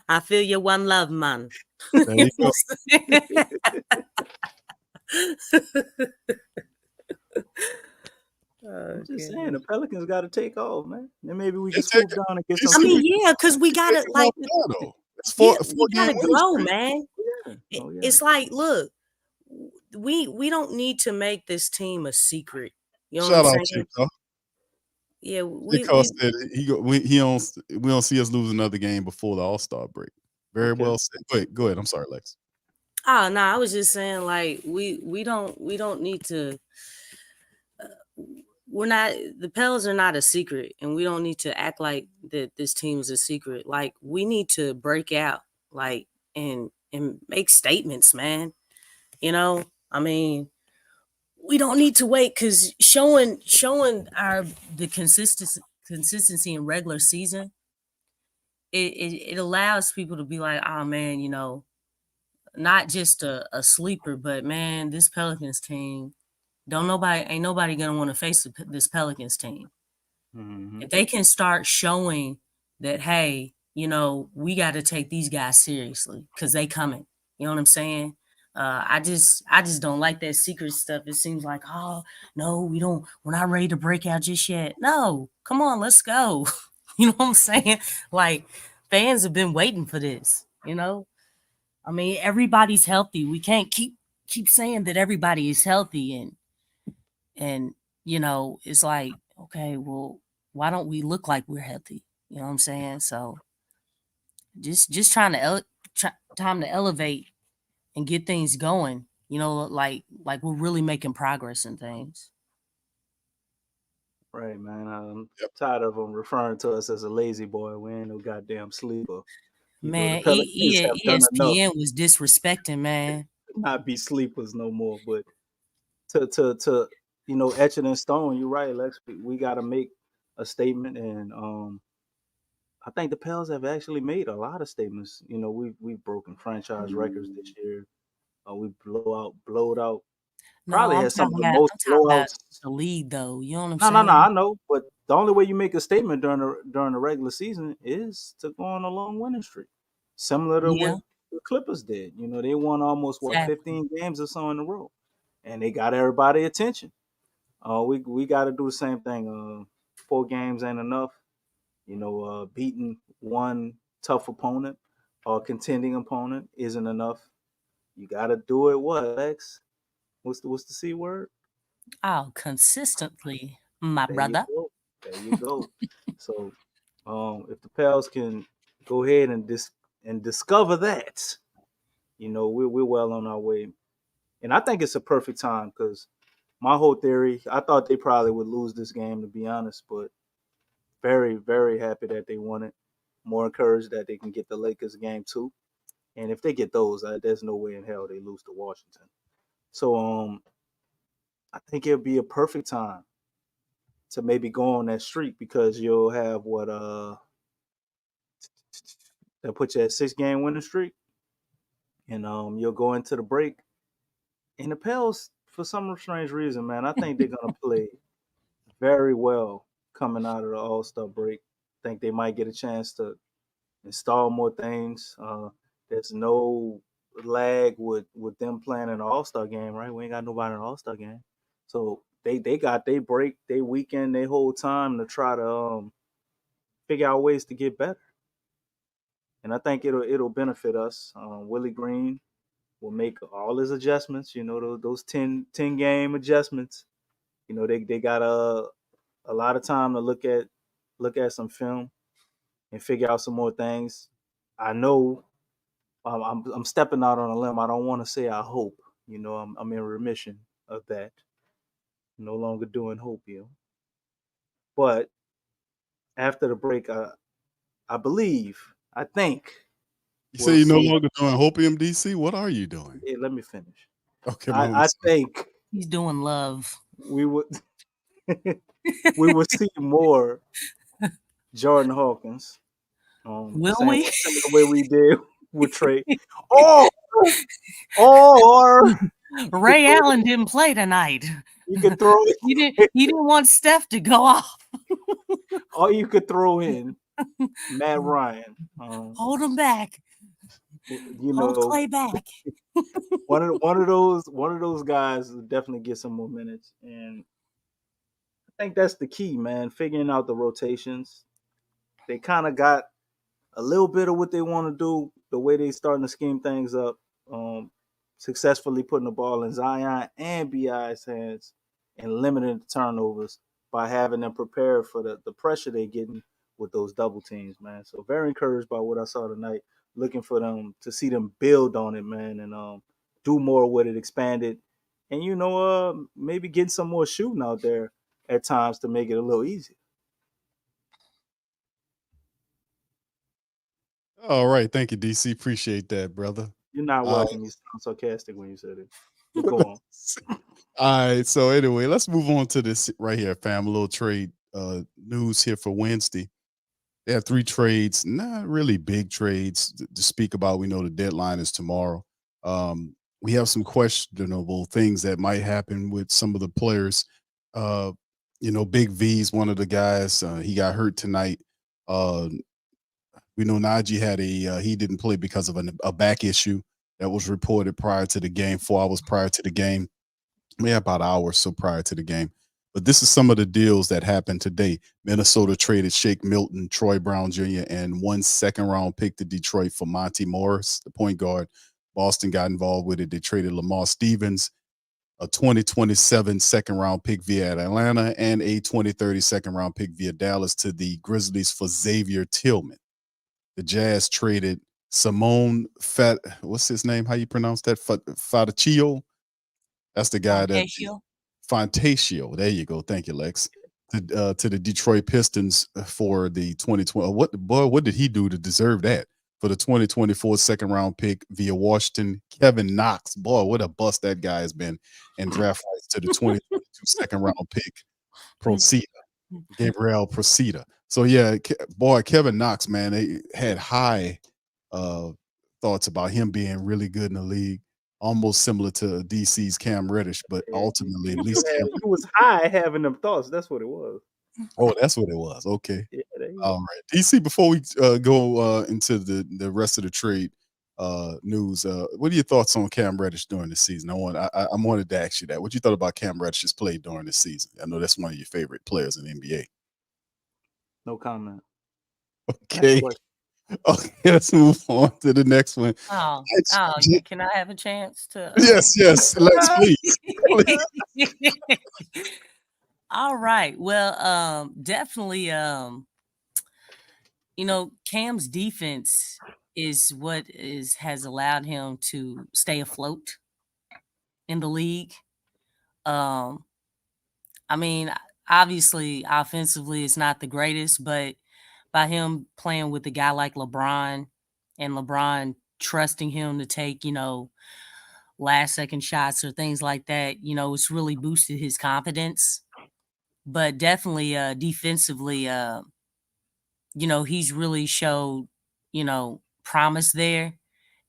I feel you, one love, man. There you go. I'm just saying the Pelicans got to take off, man. Then maybe we can It's swoop down and get it's- I some. mean, yeah, because we gotta taking like, off now, though. It's yeah, four we game gotta winning grow, streak. man. Yeah. Oh, yeah. It's like, look, we don't need to make this team a secret. You know Shout what I'm out saying? Chico. Yeah, Chico said we don't see us lose another game before the All-Star break. Very Okay. well said. Go ahead. I'm sorry, Lex. Oh no, I was just saying like we don't need to. We're not, the Pels are not a secret, and we don't need to act like that this team is a secret. Like, we need to break out, like, and make statements, man. I mean, we don't need to wait, because showing the consistency in regular season, it allows people to be like, oh man, not just a sleeper, but man, this Pelicans team, ain't nobody gonna want to face this Pelicans team. Mm-hmm. If they can start showing that, hey, we got to take these guys seriously because they coming. You know what I'm saying? I just don't like that secret stuff. It seems like, oh no, we're not ready to break out just yet. No, come on, let's go. You know what I'm saying? Like, fans have been waiting for this. I mean, everybody's healthy. We can't keep saying that everybody is healthy, and it's like, okay, well, why don't we look like we're healthy? You know what I'm saying? So just trying to time to elevate and get things going. Like we're really making progress in things. Right, man. I'm tired of them referring to us as a lazy boy. We ain't no goddamn sleeper. Man, the Pelicans have done enough ESPN was disrespecting, man. to not be sleepers no more. But to etch it in stone. You're right, Lex. We got to make a statement, and I think the Pels have actually made a lot of statements. We've broken franchise records this year. We blowed out. No, Probably had some of the most I'm talking about blowouts. the league, though. You know what I'm No, saying? no, no. I know, but the only way you make a statement during the regular season is to go on a long winning streak, similar to Yeah, what the Clippers did. They won almost exactly. 15 games or so in a row, and they got everybody attention. We got to do the same thing. 4 games ain't enough. Beating one tough opponent or contending opponent isn't enough. You got to do it. What, Lex? What's the C word? Oh, consistently, my There brother. you go. There you go. So, if the Pels can go ahead and discover that, we're well on our way. And I think it's a perfect time because my whole theory, I thought they probably would lose this game, to be honest, but very, very happy that they won it. More encouraged that they can get the Lakers game 2. And if they get those, there's no way in hell they lose to Washington. So, I think it'll be a perfect time to maybe go on that streak because you'll have they'll put you at 6-game winning streak, and you'll go into the break. And the Pels, for some strange reason, man, I think they're gonna play very well coming out of the All-Star break. I think they might get a chance to install more things. There's no lag with them playing an All-Star game, right? We ain't got nobody in an All-Star game, so they got they break, they weekend, they whole time to try to figure out ways to get better. And I think it'll benefit us. Willie Green will make all his adjustments. Those 10 game adjustments. They got a lot of time to look at some film and figure out some more things. I know I'm stepping out on a limb. I don't want to say I hope. I'm in remission of that. No longer doing hopium. But after the break, I think You we'll say you're no see. longer doing Hopium DC? What are you doing? Yeah, let me finish. Okay, my I think He's doing love. we would we would see more Jordan Hawkins. Will Same we? similar way we did with Trey. Or Ray Allen didn't play tonight. you could throw He didn't want Steph to go off. or you could throw in Matt Ryan. Hold him back. You Hold know, Clay back. one of those guys will definitely get some more minutes, and I think that's the key, man. Figuring out the rotations. They kind of got a little bit of what they want to do. The way they starting to scheme things up, successfully putting the ball in Zion and Bi's hands, and limiting the turnovers by having them prepared for the pressure they're getting with those double teams, man. So very encouraged by what I saw tonight. Looking for them to see them build on it, man, and do more with it, expand it, and maybe get some more shooting out there at times to make it a little easier. All right, thank you, DC. Appreciate that, brother. You're not welcome. You sound sarcastic when you said it. But go on. All right, so anyway, let's move on to this right here, fam. A little trade news here for Wednesday. They have 3 trades, not really big trades to speak about. We know the deadline is tomorrow. We have some questionable things that might happen with some of the players. Big V's one of the guys. He got hurt tonight. We know Najee had he didn't play because of a back issue that was reported prior to the game, 4 hours prior to the game. Maybe about an hour or so prior to the game. But this is some of the deals that happened today. Minnesota traded Shake Milton, Troy Brown Jr., and 1 second-round pick to Detroit for Monty Morris, the point guard. Boston got involved with it. They traded Lamar Stevens, a 2027 second-round pick via Atlanta, and a 2030 second-round pick via Dallas to the Grizzlies for Xavier Tillman. The Jazz traded Simone what's his name? How you pronounce that? Fatacio? That's the guy that Fantasio. There you go. Thank you, Lex. To the Detroit Pistons for the 2020. What did he do to deserve that? For the 2024 second round pick via Washington, Kevin Knox. Boy, what a bust that guy has been. And draft rights to the 2022 second round pick, Gabriel Procida. So yeah, boy, Kevin Knox, man, they had high thoughts about him being really good in the league. Almost similar to DC's Cam Reddish, but ultimately, at least He was high having them thoughts. That's what it was. Oh, that's what it was. Okay. Yeah, All right. DC, before we go into the rest of the trade news, what are your thoughts on Cam Reddish during the season? I wanted to ask you that. What you thought about Cam Reddish's play during the season? I know that's one of your favorite players in the NBA. No comment. Okay. Okay, let's move on to the next one. Can I have a chance to? Yes, let's please. All right. Well, definitely, Cam's defense is what has allowed him to stay afloat in the league. I mean, obviously, offensively, it's not the greatest, but by him playing with a guy like LeBron and LeBron trusting him to take, last second shots or things like that, it's really boosted his confidence. But definitely defensively, he's really showed, promise there.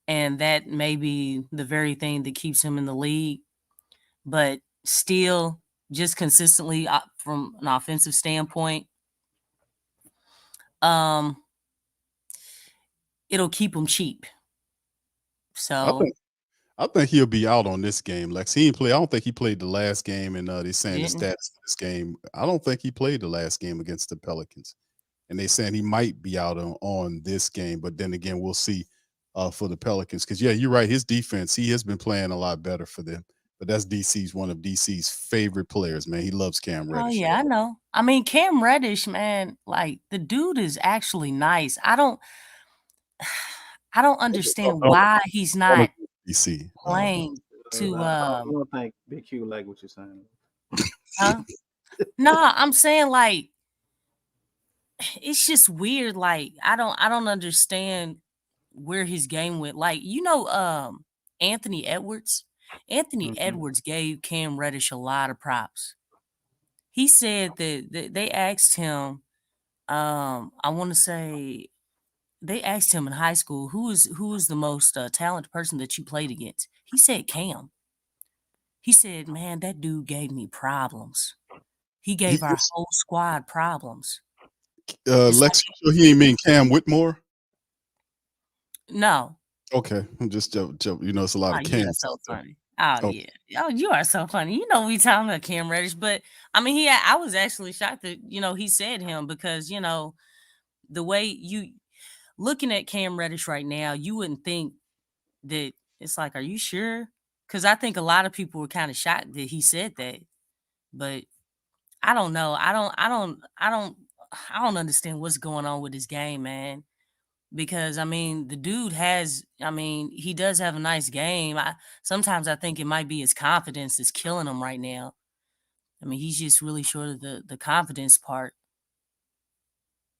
And that may be the very thing that keeps him in the league. But still, just consistently from an offensive standpoint, it'll keep him cheap. So I think he'll be out on this game, Lex. He didn't play. I don't think he played the last game, and they're saying the stats for this game. I don't think he played the last game against the Pelicans, and they're saying he might be out on this game. But then again, we'll see for the Pelicans because you're right. His defense, he has been playing a lot better for them. But that's one of DC's favorite players, man. He loves Cam Reddish. Oh yeah, I know. I mean, Cam Reddish, man, like the dude is actually nice. I don't understand why he's not DC playing to I don't think Big Q like what you're saying. Huh? Nah, I'm saying like it's just weird. Like I don't understand where his game went. Like, Anthony Edwards. Anthony Mhm. Edwards gave Cam Reddish a lot of props. He said that they asked him, I want to say they asked him in high school, who is the most talented person that you played against? He said Cam. He said, man, that dude gave me problems. He He, gave our whole squad problems. It's like, Lex, so he ain't mean Cam Whitmore. no. Okay, I'm just joke. You know, it's a lot Oh, of you are Cams so out there. funny. Oh Oh, yeah. Oh, you are so funny. You know we talking about Cam Reddish, but I mean, I was actually shocked that he said him because the way you looking at Cam Reddish right now, you wouldn't think that it's like, are you sure? Because I think a lot of people were kind of shocked that he said that, but I don't know. I don't understand what's going on with his game, man. Because I mean, the dude he does have a nice game. Sometimes I think it might be his confidence is killing him right now. I mean, he's just really short of the confidence part.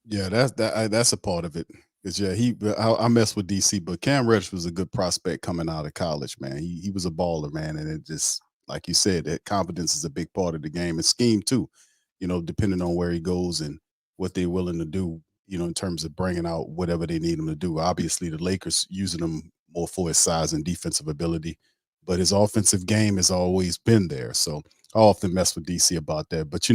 yeah, that's a part of it. Cause yeah, I mess with DC, but Cam Reddish was a good prospect coming out of college, man. He was a baller, man, and it just like you said, that confidence is a big part of the game and scheme too. Depending on where he goes and what they're willing to do. In terms of bringing out whatever they need him to do. Obviously, the Lakers using him more for his size and defensive ability, but his offensive game has always been there. So I often mess with DC about that. But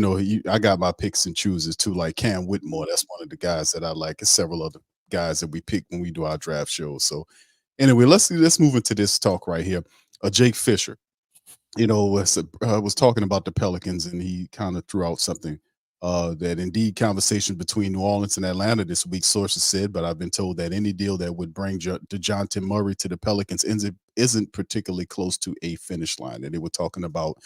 I got my picks and chooses too. Like Cam Whitmore, that's one of the guys that I like, and several other guys that we pick when we do our draft shows. So anyway, let's move into this talk right here. Jake Fisher, was talking about the Pelicans, and he kind of threw out something that indeed conversation between New Orleans and Atlanta this week. Sources said, but I've been told that any deal that would bring DeJounte Murray to the Pelicans isn't particularly close to a finish line. And they were talking about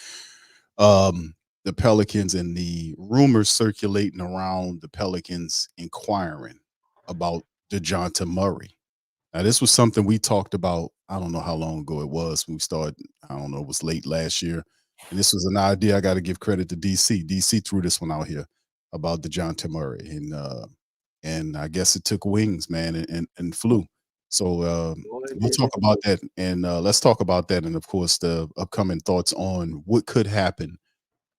the Pelicans and the rumors circulating around the Pelicans inquiring about DeJounte Murray. Now, this was something we talked about. I don't know how long ago it was when we started. I don't know, it was late last year. And this was an idea. I got to give credit to DC. DC threw this one out here about DeJounte Murray. And I guess it took wings, man, and flew. So we'll talk about that. And let's talk about that. And of course, the upcoming thoughts on what could happen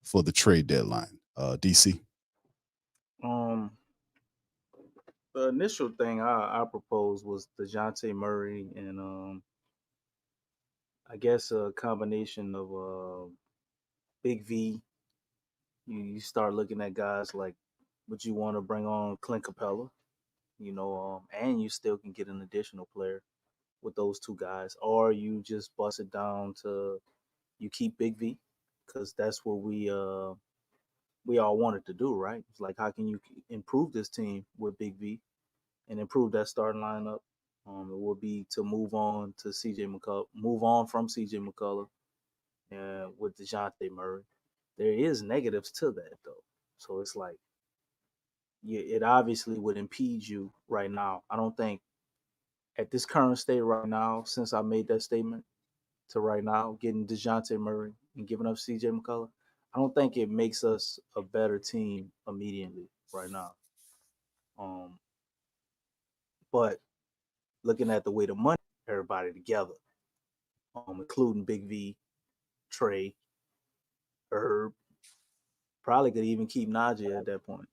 for the trade deadline. DC. Um, the initial thing I proposed was DeJounte Murray and I guess a combination of Big V. You start looking at guys like, would you want to bring on Clint Capella? And you still can get an additional player with those two guys, or you just bust it down to you keep Big V because that's what we all wanted to do, right? It's like how can you improve this team with Big V and improve that starting lineup? It would be to move on from CJ McCullough with DeJounte Murray. There is negatives to that though, so it's like it obviously would impede you right now. I don't think at this current state right now, since I made that statement to right now, getting DeJounte Murray and giving up CJ McCullough, I don't think it makes us a better team immediately right now. Um, but looking at the way the money, everybody together, including Big V, Trey, Herb, probably could even keep Najee at that point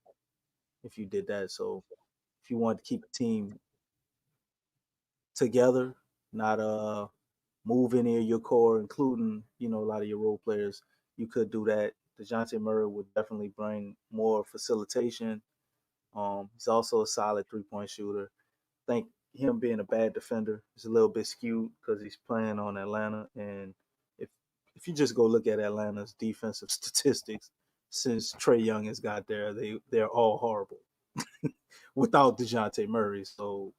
if you did that. So if you want to keep the team together, not move any of your core, including a lot of your role players, you could do that. DeJounte Murray would definitely bring more facilitation. He's also a solid 3-point shooter. I think him being a bad defender is a little bit skewed because he's playing on Atlanta, and if you just go look at Atlanta's defensive statistics since Trey Young has got there, they're all horrible without DeJounte Murray. So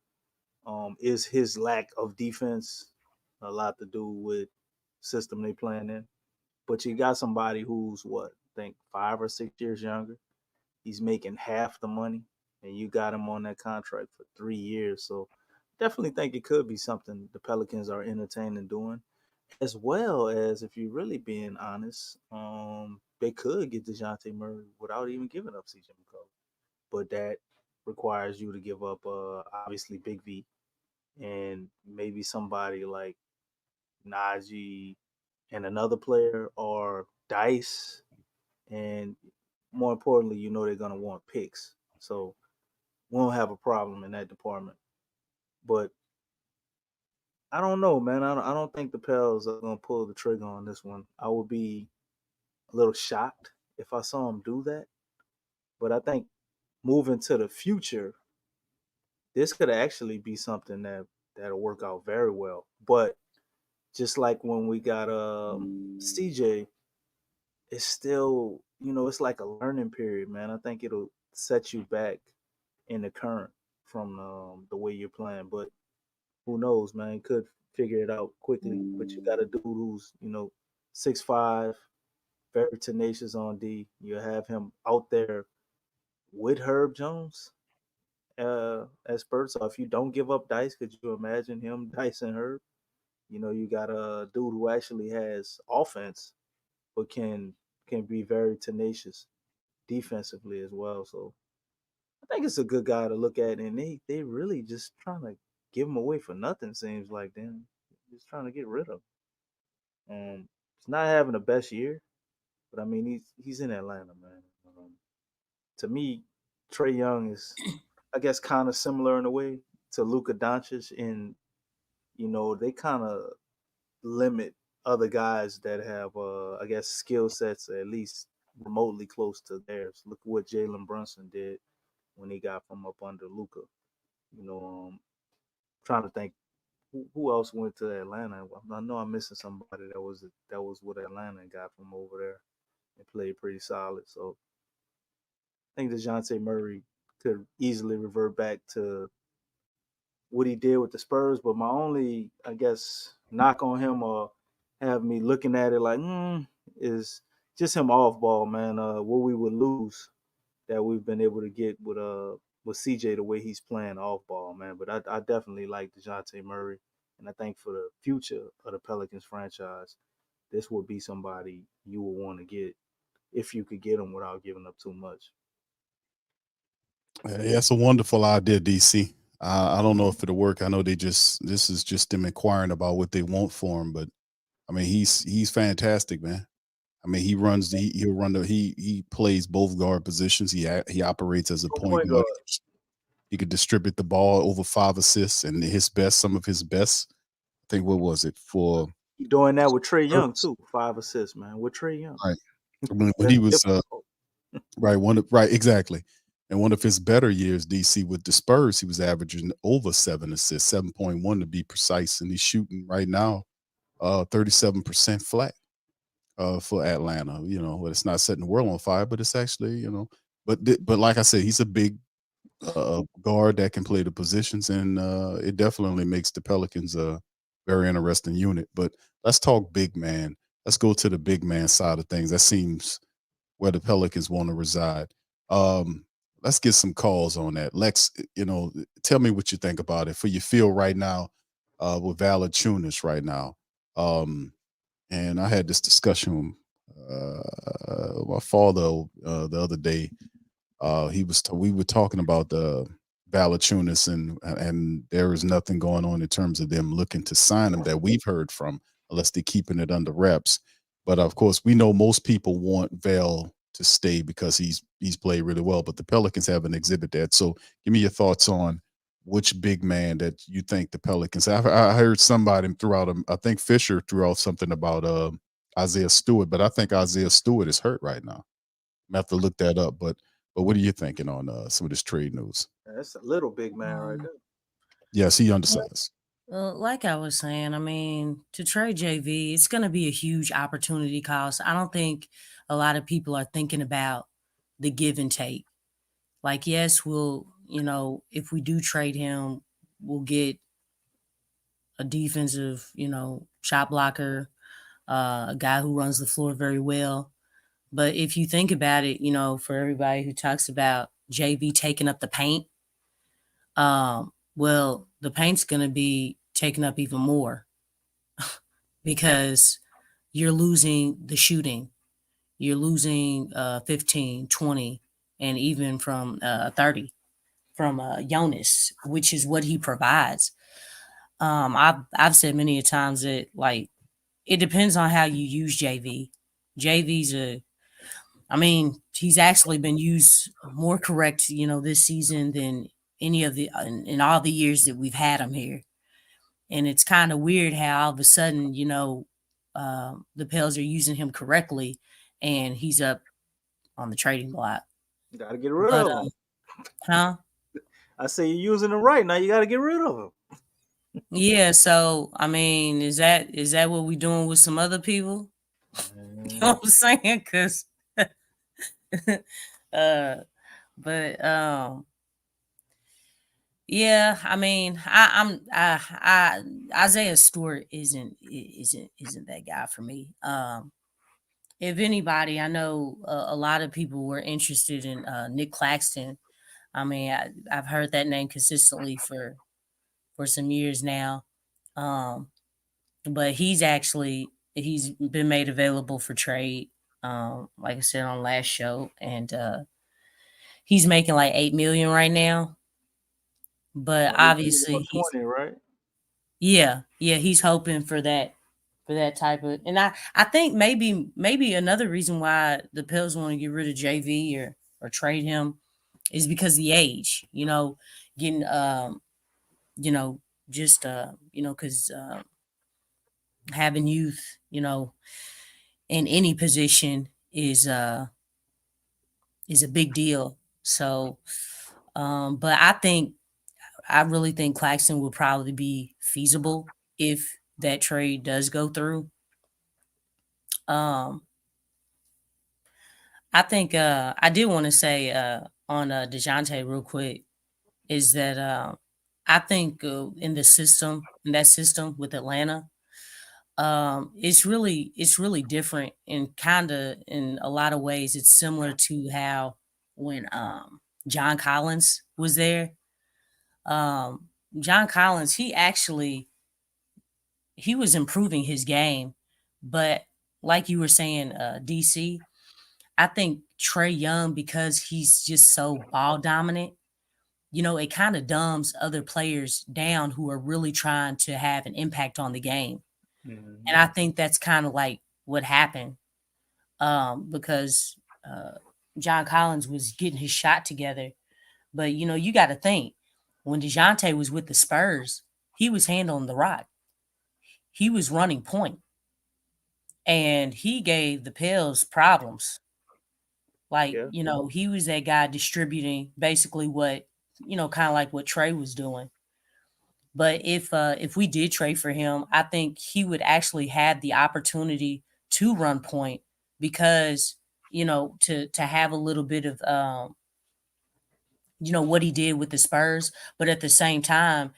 is his lack of defense a lot to do with system they playing in? But you got somebody who's I think 5 or 6 years younger. He's making half the money, and you got him on that contract for 3 years. So definitely think it could be something the Pelicans are entertaining doing. as well as if you're really being honest, they could get DeJounte Murray without even giving up CJ McCollum. But that requires you to give up obviously Big V and maybe somebody like Najee and another player or Dice, and more importantly, they're gonna want picks. So we don't have a problem in that department. But I don't know, man. I don't think the Pels are gonna pull the trigger on this one. I would be a little shocked if I saw them do that. But I think moving to the future, this could actually be something that'll work out very well. But just like when we got CJ, it's still it's like a learning period, man. I think it'll set you back in the current from the way you're playing. But who knows, man? Could figure it out quickly. But you got a dude who's 6'5", very tenacious on D. You have him out there with Herb Jones as spurts. So if you don't give up Dice, could you imagine him Dice and Herb? You got a dude who actually has offense, but can be very tenacious defensively as well. So I think it's a good guy to look at, and they really just trying to give him away for nothing. Seems like them just trying to get rid of him. He's not having the best year, but I mean he's in Atlanta, man. To me, Trey Young is, I guess, kind of similar in a way to Luka Doncic, in they kind of limit other guys that have, I guess, skill sets at least remotely close to theirs. Look what Jalen Brunson did when he got from up under Luca. Trying to think who else went to Atlanta. I know I'm missing somebody that was with Atlanta and got from over there and played pretty solid. So I think DeJounte Murray could easily revert back to what he did with the Spurs. But my only, I guess, knock on him or have me looking at it like, is just him off ball, man. What we would lose that we've been able to get with CJ the way he's playing off ball, man. But I definitely like DeJounte Murray, and I think for the future of the Pelicans franchise, this would be somebody you would want to get if you could get him without giving up too much. Yeah, it's a wonderful idea, DC. I don't know if it'll work. I know this is just them inquiring about what they want for him, but I mean he's fantastic, man. I mean he'll run he plays both guard positions. He operates as a point Point guard. guard. He could distribute the ball over 5 assists, and some of his best. I think what was it for? He doing that with Trey Young too. 5 assists, man, with Trey Young. Right. When That's he was difficult. right, exactly. And one of his better years, DC, with the Spurs, he was averaging over 7 assists, 7.1 to be precise, and he's shooting right now 37% flat for Atlanta. It's not setting the world on fire, but it's actually, but like I said, he's a big guard that can play the positions, and it definitely makes the Pelicans a very interesting unit. But let's talk big man. Let's go to the big man side of things. That seems where the Pelicans want to reside. Let's get some calls on that. Lex, tell me what you think about it. For your feel right now with Valanciunas right now. And I had this discussion with my father the other day. We were talking about the Valanciunas, and there is nothing going on in terms of them looking to sign him that we've heard from, unless they're keeping it under wraps. But of course, we know most people want Val to stay because he's played really well. But the Pelicans haven't exhibited that. So give me your thoughts on which big man that you think the Pelicans. I heard somebody I think Fisher threw out something about Isaiah Stewart, but I think Isaiah Stewart is hurt right now. I have to look that up. But what are you thinking on some of this trade news? That's a little big man right there. Yes, he undersized. Well, like I was saying, I mean, to trade JV, it's going to be a huge opportunity cost. I don't think a lot of people are thinking about the give and take. Like, yes, we'll, if we do trade him, we'll get a defensive, shot blocker, a guy who runs the floor very well. But if you think about it, for everybody who talks about JV taking up the paint, well, the paint's going to be taken up even more because you're losing the shooting. You're losing 15, 20, and even from 30 from Jonas, which is what he provides. I've said many a times that like it depends on how you use JV. JV's he's actually been used more correct, this season than any of the in all the years that we've had him here. And it's kind of weird how all of a sudden, the Pels are using him correctly, and he's up on the trading block. You got to get rid But of him. huh? I say you're using him right now. You got to get rid of him. Yeah. So is that what we doing with some other people? You know what I'm saying? Because, yeah. Isaiah Stewart isn't that guy for me. If anybody, I know a lot of people were interested in Nick Claxton. I've heard that name consistently for some years now. But he's been made available for trade. Like I said on last show, and he's making like $8 million right now. But obviously he's 20, right? Yeah, he's hoping for that type of, and I think maybe another reason why the Pels want to get rid of JV or trade him is because of the age, getting because having youth, in any position is a big deal. So but I really think Claxton will probably be feasible if that trade does go through. I think I did want to say on DeJounte real quick is that I think in that system with Atlanta, it's really different, and kind of in a lot of ways it's similar to how when John Collins was there. John Collins, he was improving his game, but like you were saying, DC, I think Trey Young, because he's just so ball dominant, it kind of dumbs other players down who are really trying to have an impact on the game. Mm-hmm. And I think that's kind of like what happened, because John Collins was getting his shot together. But, you got to think, when DeJounte was with the Spurs, he was handling the rock. He was running point. And he gave the Pels problems. Like, he was that guy distributing basically what, kind of like what Trey was doing. But if we did trade for him, I think he would actually have the opportunity to run point because, to have a little bit of, what he did with the Spurs. But at the same time,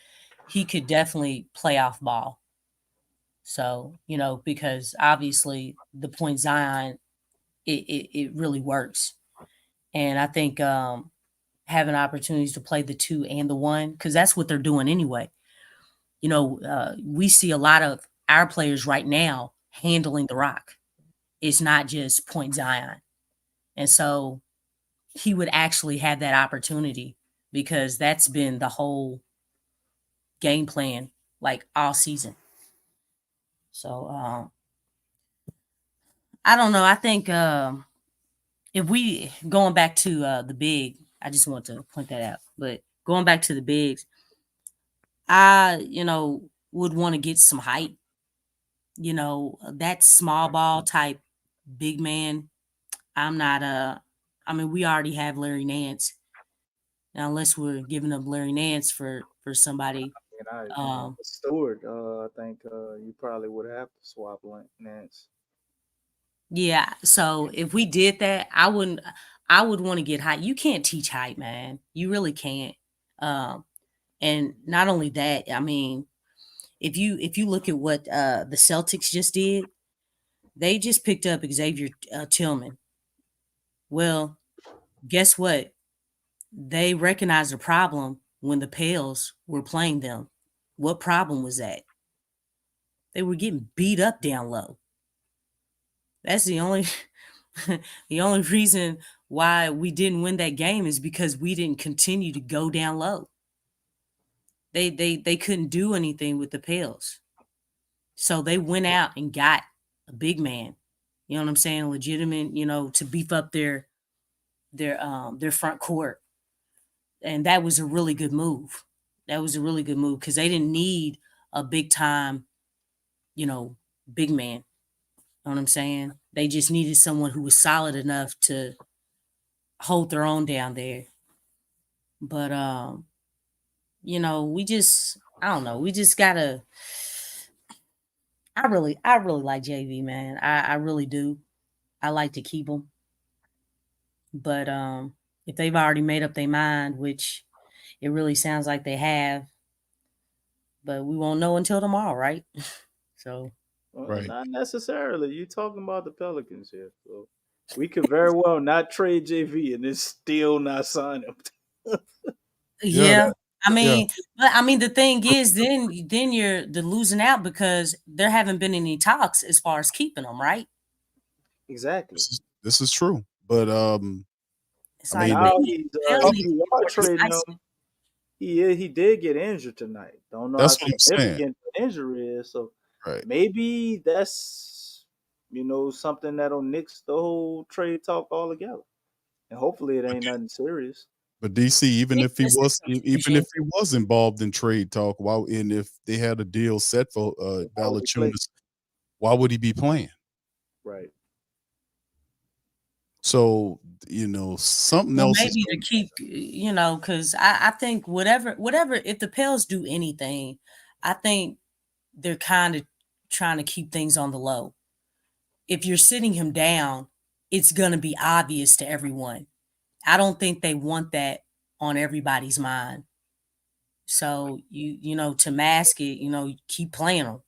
he could definitely play off ball. So, because obviously the point Zion, it really works. And I think having opportunities to play the 2 and the 1, because that's what they're doing anyway. We see a lot of our players right now handling the rock. It's not just point Zion. And so he would actually have that opportunity because that's been the whole game plan like all season. So I don't know. I think if we going back to the big, I just want to point that out. But going back to the bigs, I would want to get some height. That small ball type big man. I'm not we already have Larry Nance. Now, unless we're giving up Larry Nance for somebody. Stewart, I think you probably would have to swap Nance. Yeah, so if we did that, I would want to get height. You can't teach height, man. You really can't. And not only that, if you look at what the Celtics just did, they just picked up Xavier Tillman. Well, guess what? They recognized a problem when the Pels were playing them. What problem was that? They were getting beat up down low. That's the only the only reason why we didn't win that game is because we didn't continue to go down low. They couldn't do anything with the Pels. So they went out and got a big man. You know what I'm saying? Legitimate, to beef up their front court. And that was a really good move. That was a really good move because they didn't need a big time, big man. You know what I'm saying? They just needed someone who was solid enough to hold their own down there. But I don't know. We just gotta. I really like JV, man. I really do. I like to keep them. But if they've already made up their mind, which it really sounds like they have, but we won't know until tomorrow, right? So Right. Not necessarily. You talking about the Pelicans here, so we could very well not trade JV and then still not sign him. yeah. I Yeah. mean, the thing is, then you're the losing out because there haven't been any talks as far as keeping them, right? Exactly. This is true. But It's I like mean, Now maybe he's Pels if need you to are get trading him, decisive. he did get injured tonight. Don't know how that's what I'm saying. significant the injury is. So Right. maybe that's something that'll nix the whole trade talk altogether. And hopefully it ain't nothing serious. But DC, even if he This is even if he was involved in trade talk, and if they had a deal set for Why would he play? Valanciunas, why would he be playing? Right. So something Well, else is maybe to keep, because I think whatever, if the Pels do anything, I think they're kind of trying to keep things on the low. If you're sitting him down, it's going to be obvious to everyone. I don't think they want that on everybody's mind. So to mask it, keep playing them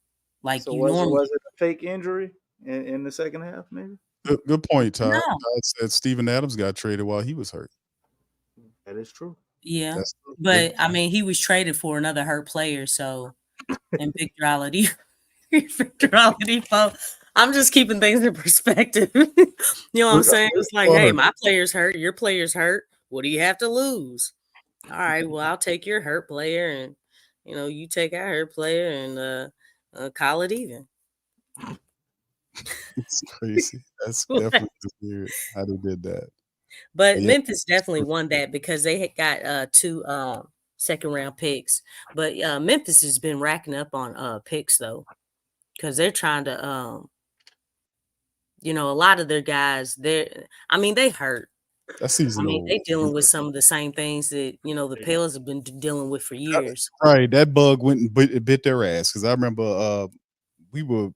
like So you was normally. it a fake injury in the second half, maybe? good point, Todd. No, Todd said Steven Adams got traded while he was hurt. That is true. yeah, That's true. but I mean, he was traded for another hurt player, so in victorality, folks. I'm just keeping things in perspective. You know what I'm saying? It's like, hey, my player's hurt, your player's hurt. What do you have to lose? All right, well, I'll take your hurt player, and you take our hurt player, and call it even. It's crazy. That's definitely weird how they did that. But Yeah. Memphis definitely won that because they had got 2 second round picks. But Memphis has been racking up on picks though, because they're trying to a lot of their guys, they hurt. That season They dealing with some of the same things that the Pels have been dealing with for years. Right. That bug went and bit their ass because I remember we were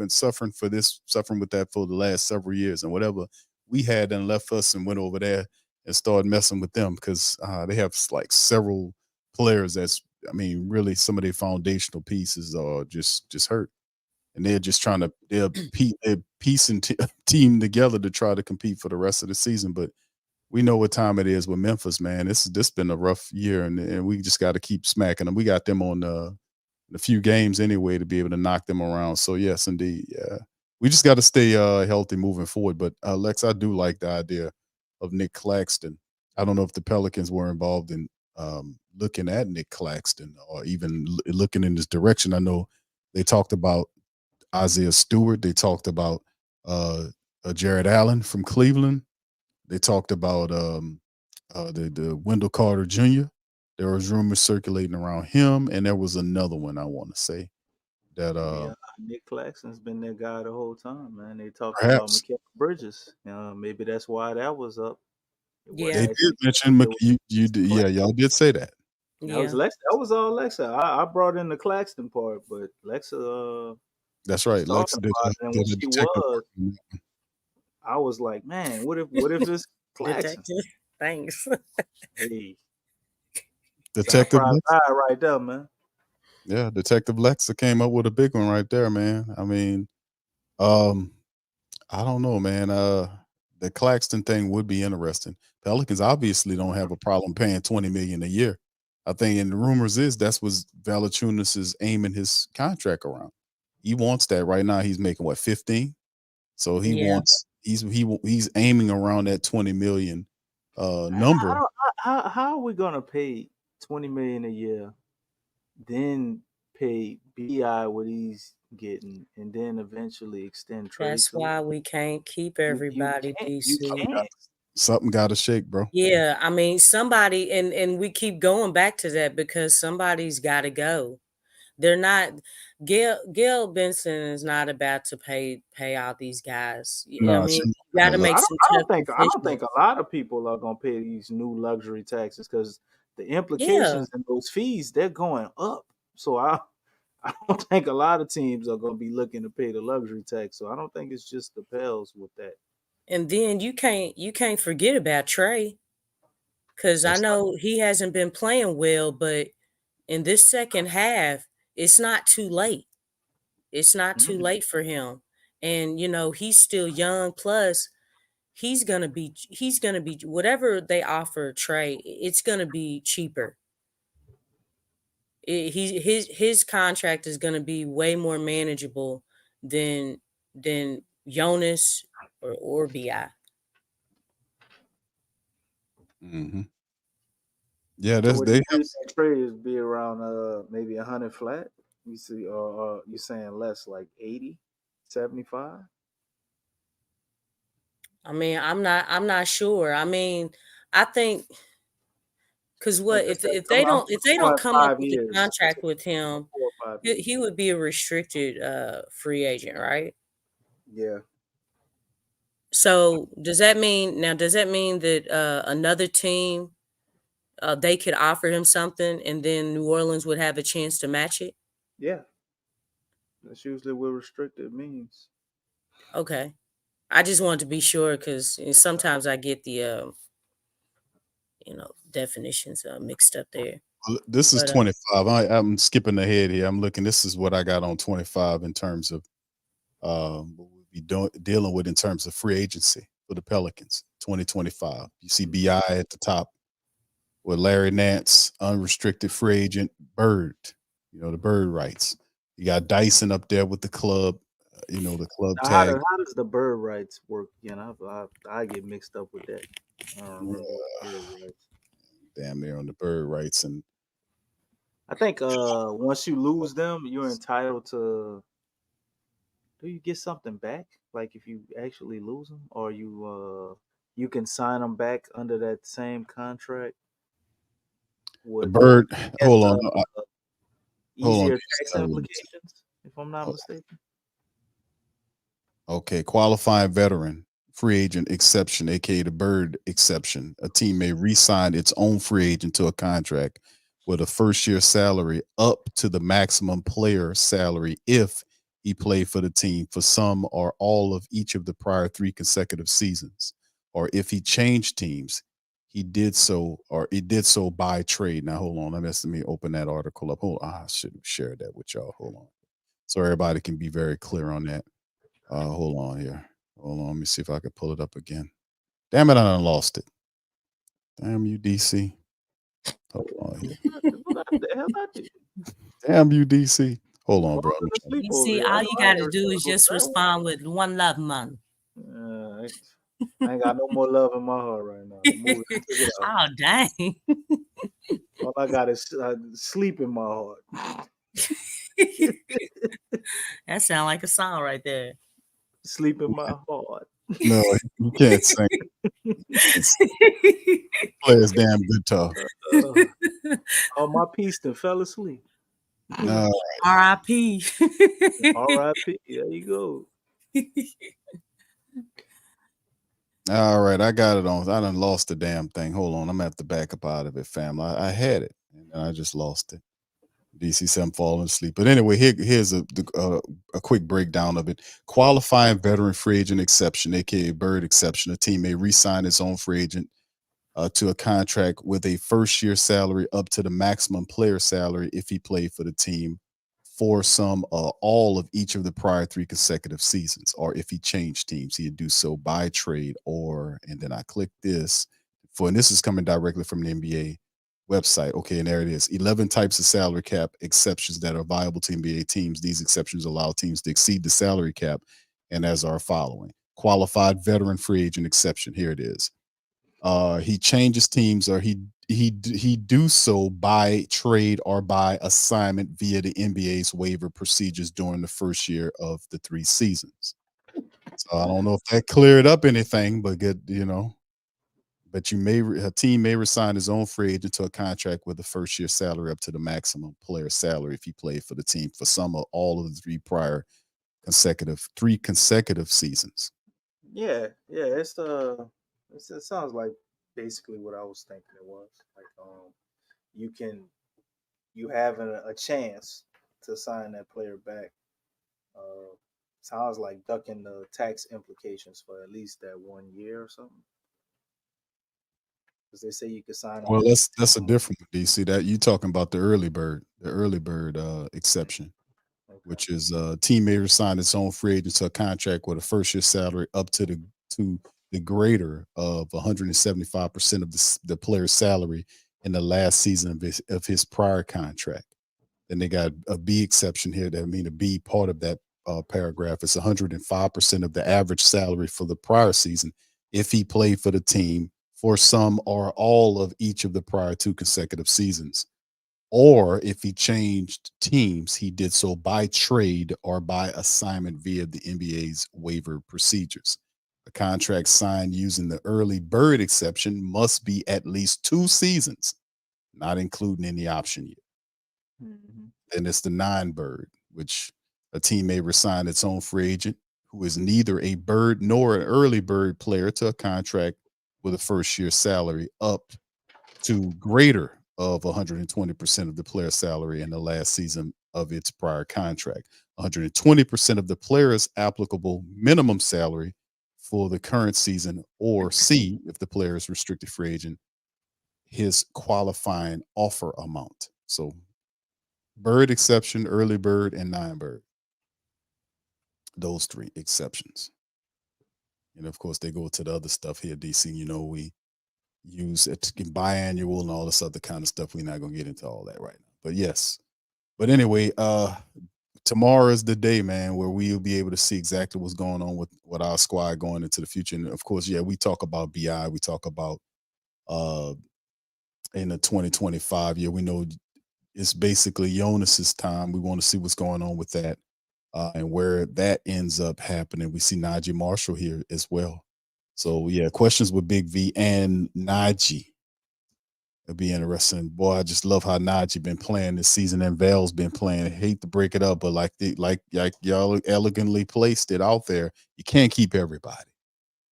suffering with that for the last several years, and whatever we had and left us and went over there and started messing with them because they have like several players really some of their foundational pieces are just hurt, and they're just trying to piece and team together to try to compete for the rest of the season. But we know what time it is with Memphis, man. This been a rough year, and we just got to keep smacking them. We got them on a few games anyway to be able to knock them around. So yes, indeed, yeah, we just got to stay healthy moving forward. But Lex, I do like the idea of Nick Claxton. I don't know if the Pelicans were involved in looking at Nick Claxton or even looking in this direction. I know they talked about Isaiah Stewart. They talked about Jared Allen from Cleveland. They talked about the Wendell Carter Jr. There was rumors circulating around him, and there was another one I want to say that Nick Claxton's been that guy the whole time, man. They talked about perhaps Mikal Bridges. Maybe that's why that was up. Yeah. they did mention y'all did say that. That was Lexxah. That was all Lexxah. I brought in the Claxton part, but Lexxah. That's right. was Lexxah talking about it, and when she detective was, work. I was like, man, what if it's Claxton? Detective. Thanks. Hey, Detective surprise Lexxah. eye right there, man. Yeah, Detective Lexxah came up with a big one right there, man. I mean, I don't know, man. The Claxton thing would be interesting. Pelicans obviously don't have a problem paying $20 million a year. I think, and the rumors is that's what Valanciunas is aiming his contract around. He wants that right now. He's making what 15, so he Yeah. wants he's aiming around that 20 million number. How are we gonna pay 20 million a year, then pay Bi what he's getting, and then eventually extend trade That's to him? why we can't keep You everybody, can't. You DC. can't. Something got to shake, bro. Yeah, I mean somebody, and we keep going back to that because somebody's got to go. They're not. Gail Benson is not about to pay out these guys. I No, mean, she, you got to look, make I some don't tough think decisions. a lot of people are gonna pay these new luxury taxes because the Yeah, implications and those fees they're going up. So I don't think a lot of teams are gonna be looking to pay the luxury tax. So I don't think it's just the Pels with that. and then you can't forget about Trey because I that's know he hasn't been playing well, but in this second half, it's not too late. It's not too Mm. late for him, and he's still young. Plus, he's gonna be whatever they offer Trey. It's gonna be cheaper. His contract is gonna be way more manageable than Jonas or Bi. hmm yeah. So That's what do they you think that trade is be around maybe 100 flat? You see, or you saying less like 80, 75? I mean, I'm not sure. I mean, I think because Like what I if said, if they I'm don't if they don't talking come up 5 with a years. I'm contract talking with him, 4 or 5 years. he would be a restricted free agent, right? Yeah. So does that mean that another team they could offer him something and then New Orleans would have a chance to match it? Yeah. That's usually what restricted means. Okay. I just wanted to be sure because sometimes I get the definitions mixed up there. this is But 25. I'm skipping ahead here. I'm looking. This is what I got on 25 in terms of what we'll be dealing with in terms of free agency for the Pelicans 2025. You see Bi at the top with Larry Nance, unrestricted free agent, Bird. The bird rights. You got Dyson up there with the club. The club Now, tag. how does the bird rights work? I get mixed up with that. I don't remember the bird rights. Damn near on the bird rights and I think once you lose them, you're entitled to. Do you get something back? Like if you actually lose them, or you can sign them back under that same contract the with bird. has Hold on, hold on. easier tax implications, if I'm not mistaken. Okay, qualifying veteran free agent exception, aka the bird exception. A team may re-sign its own free agent to a contract with a first-year salary up to the maximum player salary if he played for the team for some or all of each of the prior 3 consecutive seasons, or if he changed teams, it did so by trade. Now hold on, let me open that article up. Hold on, I should have shared that with y'all. Hold on, so everybody can be very clear on that. Hold on here. Hold on. Let me see if I can pull it up again. Damn it, I done lost it. Damn you, DC. Hold on here. What the hell I did? Damn you, DC. Hold on, bro. Falling asleep you over see, here. I all know you I got ain't to do is responsible just for that one. respond with one love, man. I ain't got no more love in my heart right now. The movie took it out. Oh, dang. All I got is sleep in my heart. That sounds like a song right there. Sleep in my heart. No, you can't sing. Play his damn guitar. Oh, my piece then fell asleep. No. R.I.P. R.I.P. There you go. All right, I got it on. I done lost the damn thing. Hold on, I'm gonna have to back up out of it, fam. I had it and I just lost it. DC said I'm falling asleep. But anyway, here's a quick breakdown of it. Qualifying veteran free agent exception, aka bird exception. A team may re-sign its own free agent to a contract with a first-year salary up to the maximum player salary if he played for the team for some all of each of the prior 3 consecutive seasons, or if he changed teams, he'd do so by trade and then I click this and this is coming directly from the NBA. website. Okay, and there it is. 11 types of salary cap exceptions that are viable to NBA teams. These exceptions allow teams to exceed the salary cap, and as are following: qualified veteran free agent exception. Here it is. He changes teams, or he do so by trade or by assignment via the NBA's waiver procedures during the first year of the 3 seasons. So I don't know if that cleared up anything, but but a team may resign his own free agent to a contract with the first year salary up to the maximum player salary if he played for the team for some or all of the three consecutive seasons. Yeah, it sounds like basically what I was thinking it was. Like you have a chance to sign that player back. Sounds like ducking the tax implications for at least that 1 year or something. Because they say you could sign them. Well, that's a different one, DC. That you talking about the early bird exception, which is team may resign its own free agent to a contract with a first year salary up to the greater of 175% of the player's salary in the last season of his prior contract. Then they got a B exception here. That mean a B part of that paragraph is 105% of the average salary for the prior season if he played for the team for some or all of each of the prior 2 consecutive seasons. Or if he changed teams, he did so by trade or by assignment via the NBA's waiver procedures. A contract signed using the early bird exception must be at least 2 seasons, not including any option year. Then it's the 9 bird, which a team may resign its own free agent who is neither a bird nor an early bird player to a contract with a first year salary up to greater of 120% of the player's salary in the last season of its prior contract, 120% of the player's applicable minimum salary for the current season, or C, if the player is restricted free agent, his qualifying offer amount. So bird exception, early bird, and 9 bird. Those 3 exceptions. And of course, they go to the other stuff here, DC. We use it biannual and all this other kind of stuff. We're not going to get into all that right now. But yes. But anyway, tomorrow is the day, man, where we'll be able to see exactly what's going on with our squad going into the future. And of course, we talk about BI. We talk about in the 2025 year. We know it's basically Jonas's time. We want to see what's going on with that. And where that ends up happening. We see Najee Marshall here as well. So questions with Big V and Najee. It'll be interesting. Boy, I just love how Najee been playing this season and Val's been playing. I hate to break it up, but like y'all elegantly placed it out there, you can't keep everybody.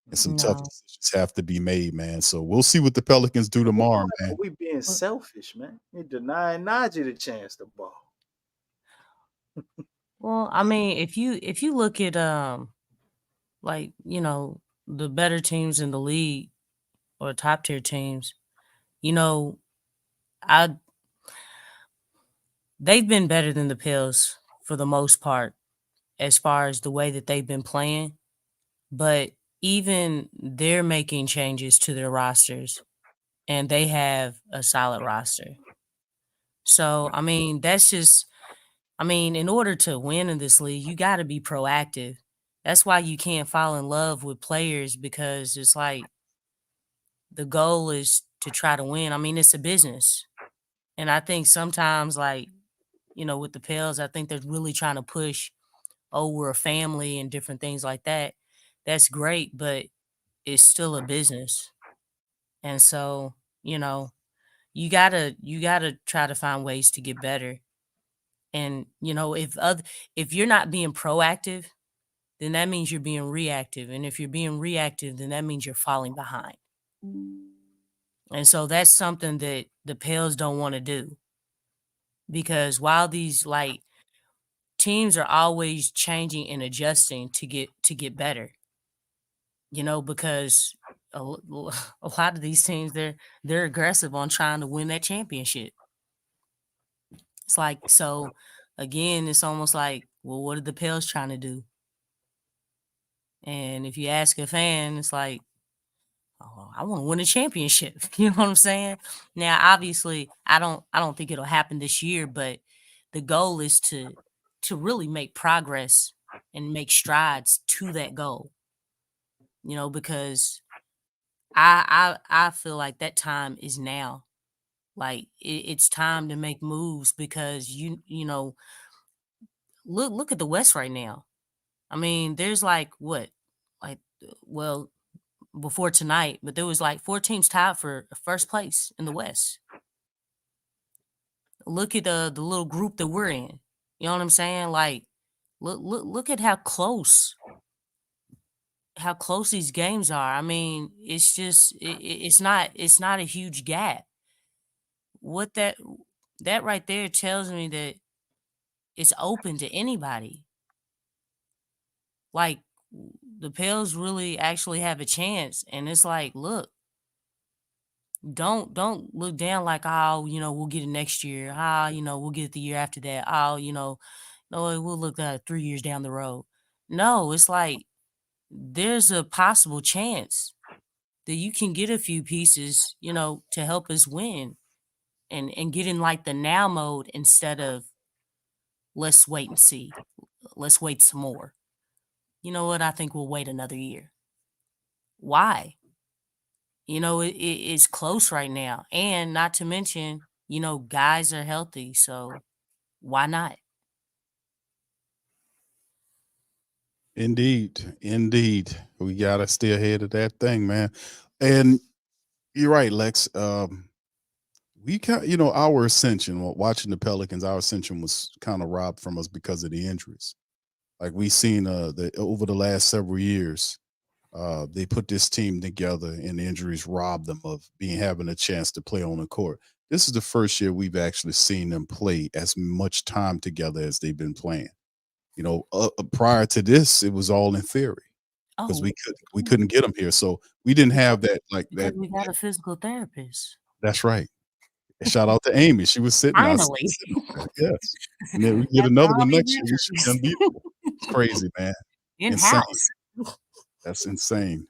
And some tough decisions have to be made, man. So we'll see what the Pelicans do tomorrow, man. We being selfish, man. You're denying Najee the chance to ball. Well, I mean, if you look at the better teams in the league or top tier teams, they've been better than the Pels for the most part as far as the way that they've been playing. But even they're making changes to their rosters, and they have a solid roster. So, I mean, in order to win in this league, you got to be proactive. That's why you can't fall in love with players, because it's like the goal is to try to win. I mean, it's a business. And I think sometimes, with the Pels, I think they're really trying to push, we're a family and different things like that. That's great, but it's still a business. And so, you gotta try to find ways to get better. And if you're not being proactive, then that means you're being reactive. And if you're being reactive, then that means you're falling behind. And so that's something that the Pels don't want to do. Because while these teams are always changing and adjusting to get better, because a lot of these teams, they're aggressive on trying to win that championship. It's so again, it's almost like, well, what are the Pels trying to do? And if you ask a fan, it's like, oh, I want to win a championship. You know what I'm saying? Now, obviously, I don't think it'll happen this year, but the goal is to really make progress and make strides to that goal. You know, because I feel like that time is now. Like it's time to make moves because you know look at the West right now. I mean, there's like what, like well before tonight, but there was like 4 teams tied for first place in the West. Look at the little group that we're in. You know what I'm saying? Like look at how close these games are. I mean, it's just it's not a huge gap. What that right there tells me that it's open to anybody. Like the Pels really actually have a chance, and it's like, look, don't look down like, oh, you know, we'll get it next year. Ah, you know, we'll get it the year after that. Oh, you know, no, we'll look at 3 years down the road. No, it's like there's a possible chance that you can get a few pieces, you know, to help us win and get in like the now mode instead of let's wait and see. Let's wait some more. You know what? I think we'll wait another year. Why? You know, it's close right now. And not to mention, you know, guys are healthy. So why not? Indeed, indeed. We gotta stay ahead of that thing, man. And you're right, Lex. We can, you know, our ascension, watching the Pelicans, our ascension was kind of robbed from us because of the injuries. Like we seen the over the last several years, they put this team together and the injuries robbed them of having a chance to play on the court. This is the first year we've actually seen them play as much time together as they've been playing. You know, prior to this, it was all in theory because Oh, we couldn't get them here, so we didn't because have that like because that. we got a physical therapist. That's right. And shout out to Amy. She was sitting outside. Finally. Yes. And then we get After another all one these next year. We should be injuries. unbeatable. It's crazy, man. In Insane. house. That's insane.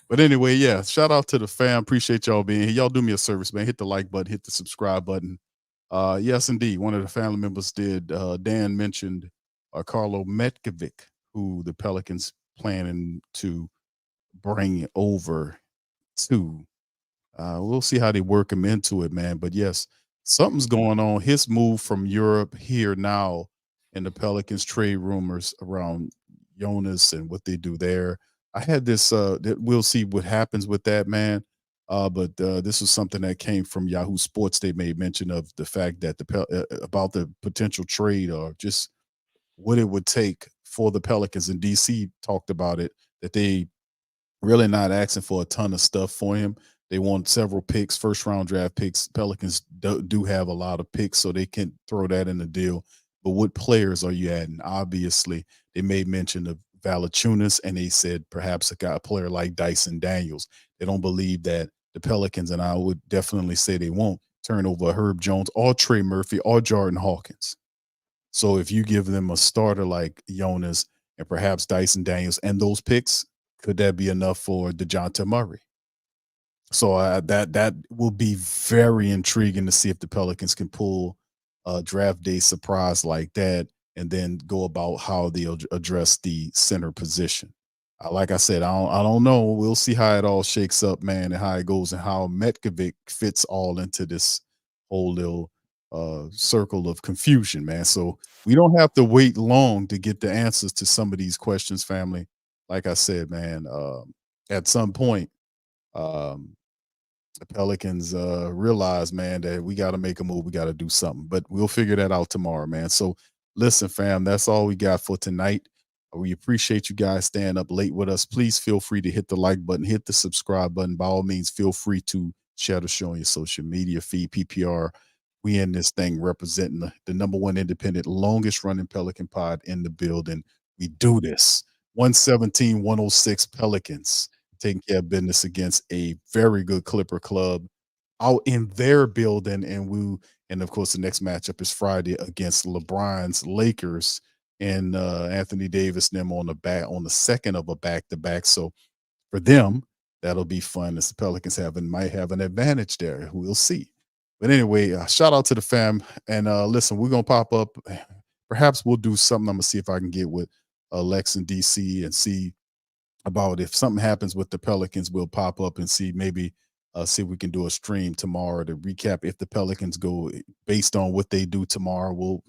But anyway, yeah, shout out to the fam. Appreciate y'all being here. Y'all do me a service, man. Hit the like button, hit the subscribe button. Yes, indeed. One of the family members did. Dan mentioned Carlo Metkovic, who the Pelicans planning to bring over to. We'll see how they work him into it, man. But yes, something's going on. His move from Europe here now, and the Pelicans trade rumors around Jonas and what they do there. I had this. That we'll see what happens with that, man. But this was something that came from Yahoo Sports. They made mention of the fact that about the potential trade or just what it would take for the Pelicans. And DC talked about it, that they really not asking for a ton of stuff for him. They want several picks, first round draft picks. Pelicans do have a lot of picks, so they can throw that in the deal. But what players are you adding? Obviously, they made mention of Valachunas, and they said perhaps a player like Dyson Daniels. They don't believe that the Pelicans, and I would definitely say they won't turn over Herb Jones or Trey Murphy or Jordan Hawkins. So if you give them a starter like Jonas and perhaps Dyson Daniels and those picks, could that be enough for DeJounte Murray? So that will be very intriguing to see if the Pelicans can pull a draft day surprise like that, and then go about how they'll address the center position. Like I said, I don't know. We'll see how it all shakes up, man, and how it goes, and how Metkovic fits all into this whole little circle of confusion, man. So we don't have to wait long to get the answers to some of these questions, family. Like I said, man, at some point, um, the Pelicans realize, man, that we got to make a move. We got to do something, but we'll figure that out tomorrow, man. So listen, fam, that's all we got for tonight. We appreciate you guys staying up late with us. Please feel free to hit the like button, hit the subscribe button. By all means, feel free to share the show on your social media feed, PPR. We in this thing representing the number one independent, longest running Pelican pod in the building. We do this. 117-106 Pelicans taking care of business against a very good Clipper club out in their building. And of course, the next matchup is Friday against LeBron's Lakers, and Anthony Davis and them on the second of a back-to-back. So for them, that'll be fun. The Pelicans might have an advantage there. We'll see. But anyway, shout out to the fam. And listen, we're going to pop up. Perhaps we'll do something. I'm going to see if I can get with Lex in DC and see about if something happens with the Pelicans. We'll pop up and see maybe see if we can do a stream tomorrow to recap if the Pelicans go based on what they do tomorrow. We'll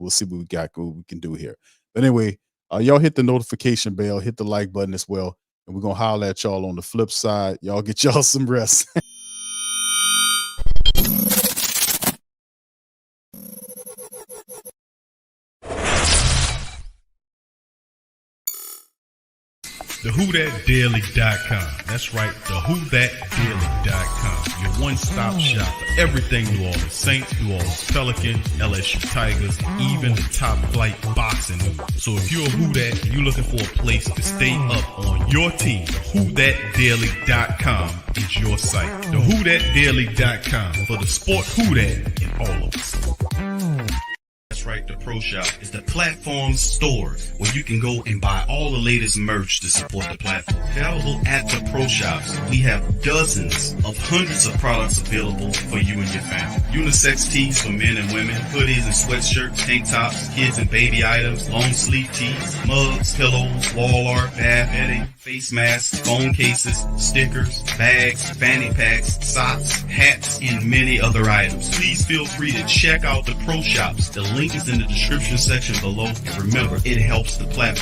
see what we can do here. But anyway, y'all hit the notification bell, hit the like button as well. And we're going to holler at y'all on the flip side. Y'all get y'all some rest. TheWhoThatDaily.com. That's right, TheWhoThatDaily.com. Your one-stop shop for everything New Orleans Saints, New Orleans Pelicans, LSU Tigers, even the top flight boxing news. So if you're a Who That and you're looking for a place to stay up on your team, TheWhoThatDaily.com is your site. TheWhoThatDaily.com for the sport Who That in all of us. That's right, the Pro Shop is the platform store where you can go and buy all the latest merch to support the platform. Available at the Pro Shops, we have dozens of hundreds of products available for you and your family. Unisex tees for men and women, hoodies and sweatshirts, tank tops, kids and baby items, long sleeve tees, mugs, pillows, wall art, bath bedding, face masks, phone cases, stickers, bags, fanny packs, socks, hats, and many other items. Please feel free to check out the Pro Shops. The link is in the description section below. And remember, it helps the platform.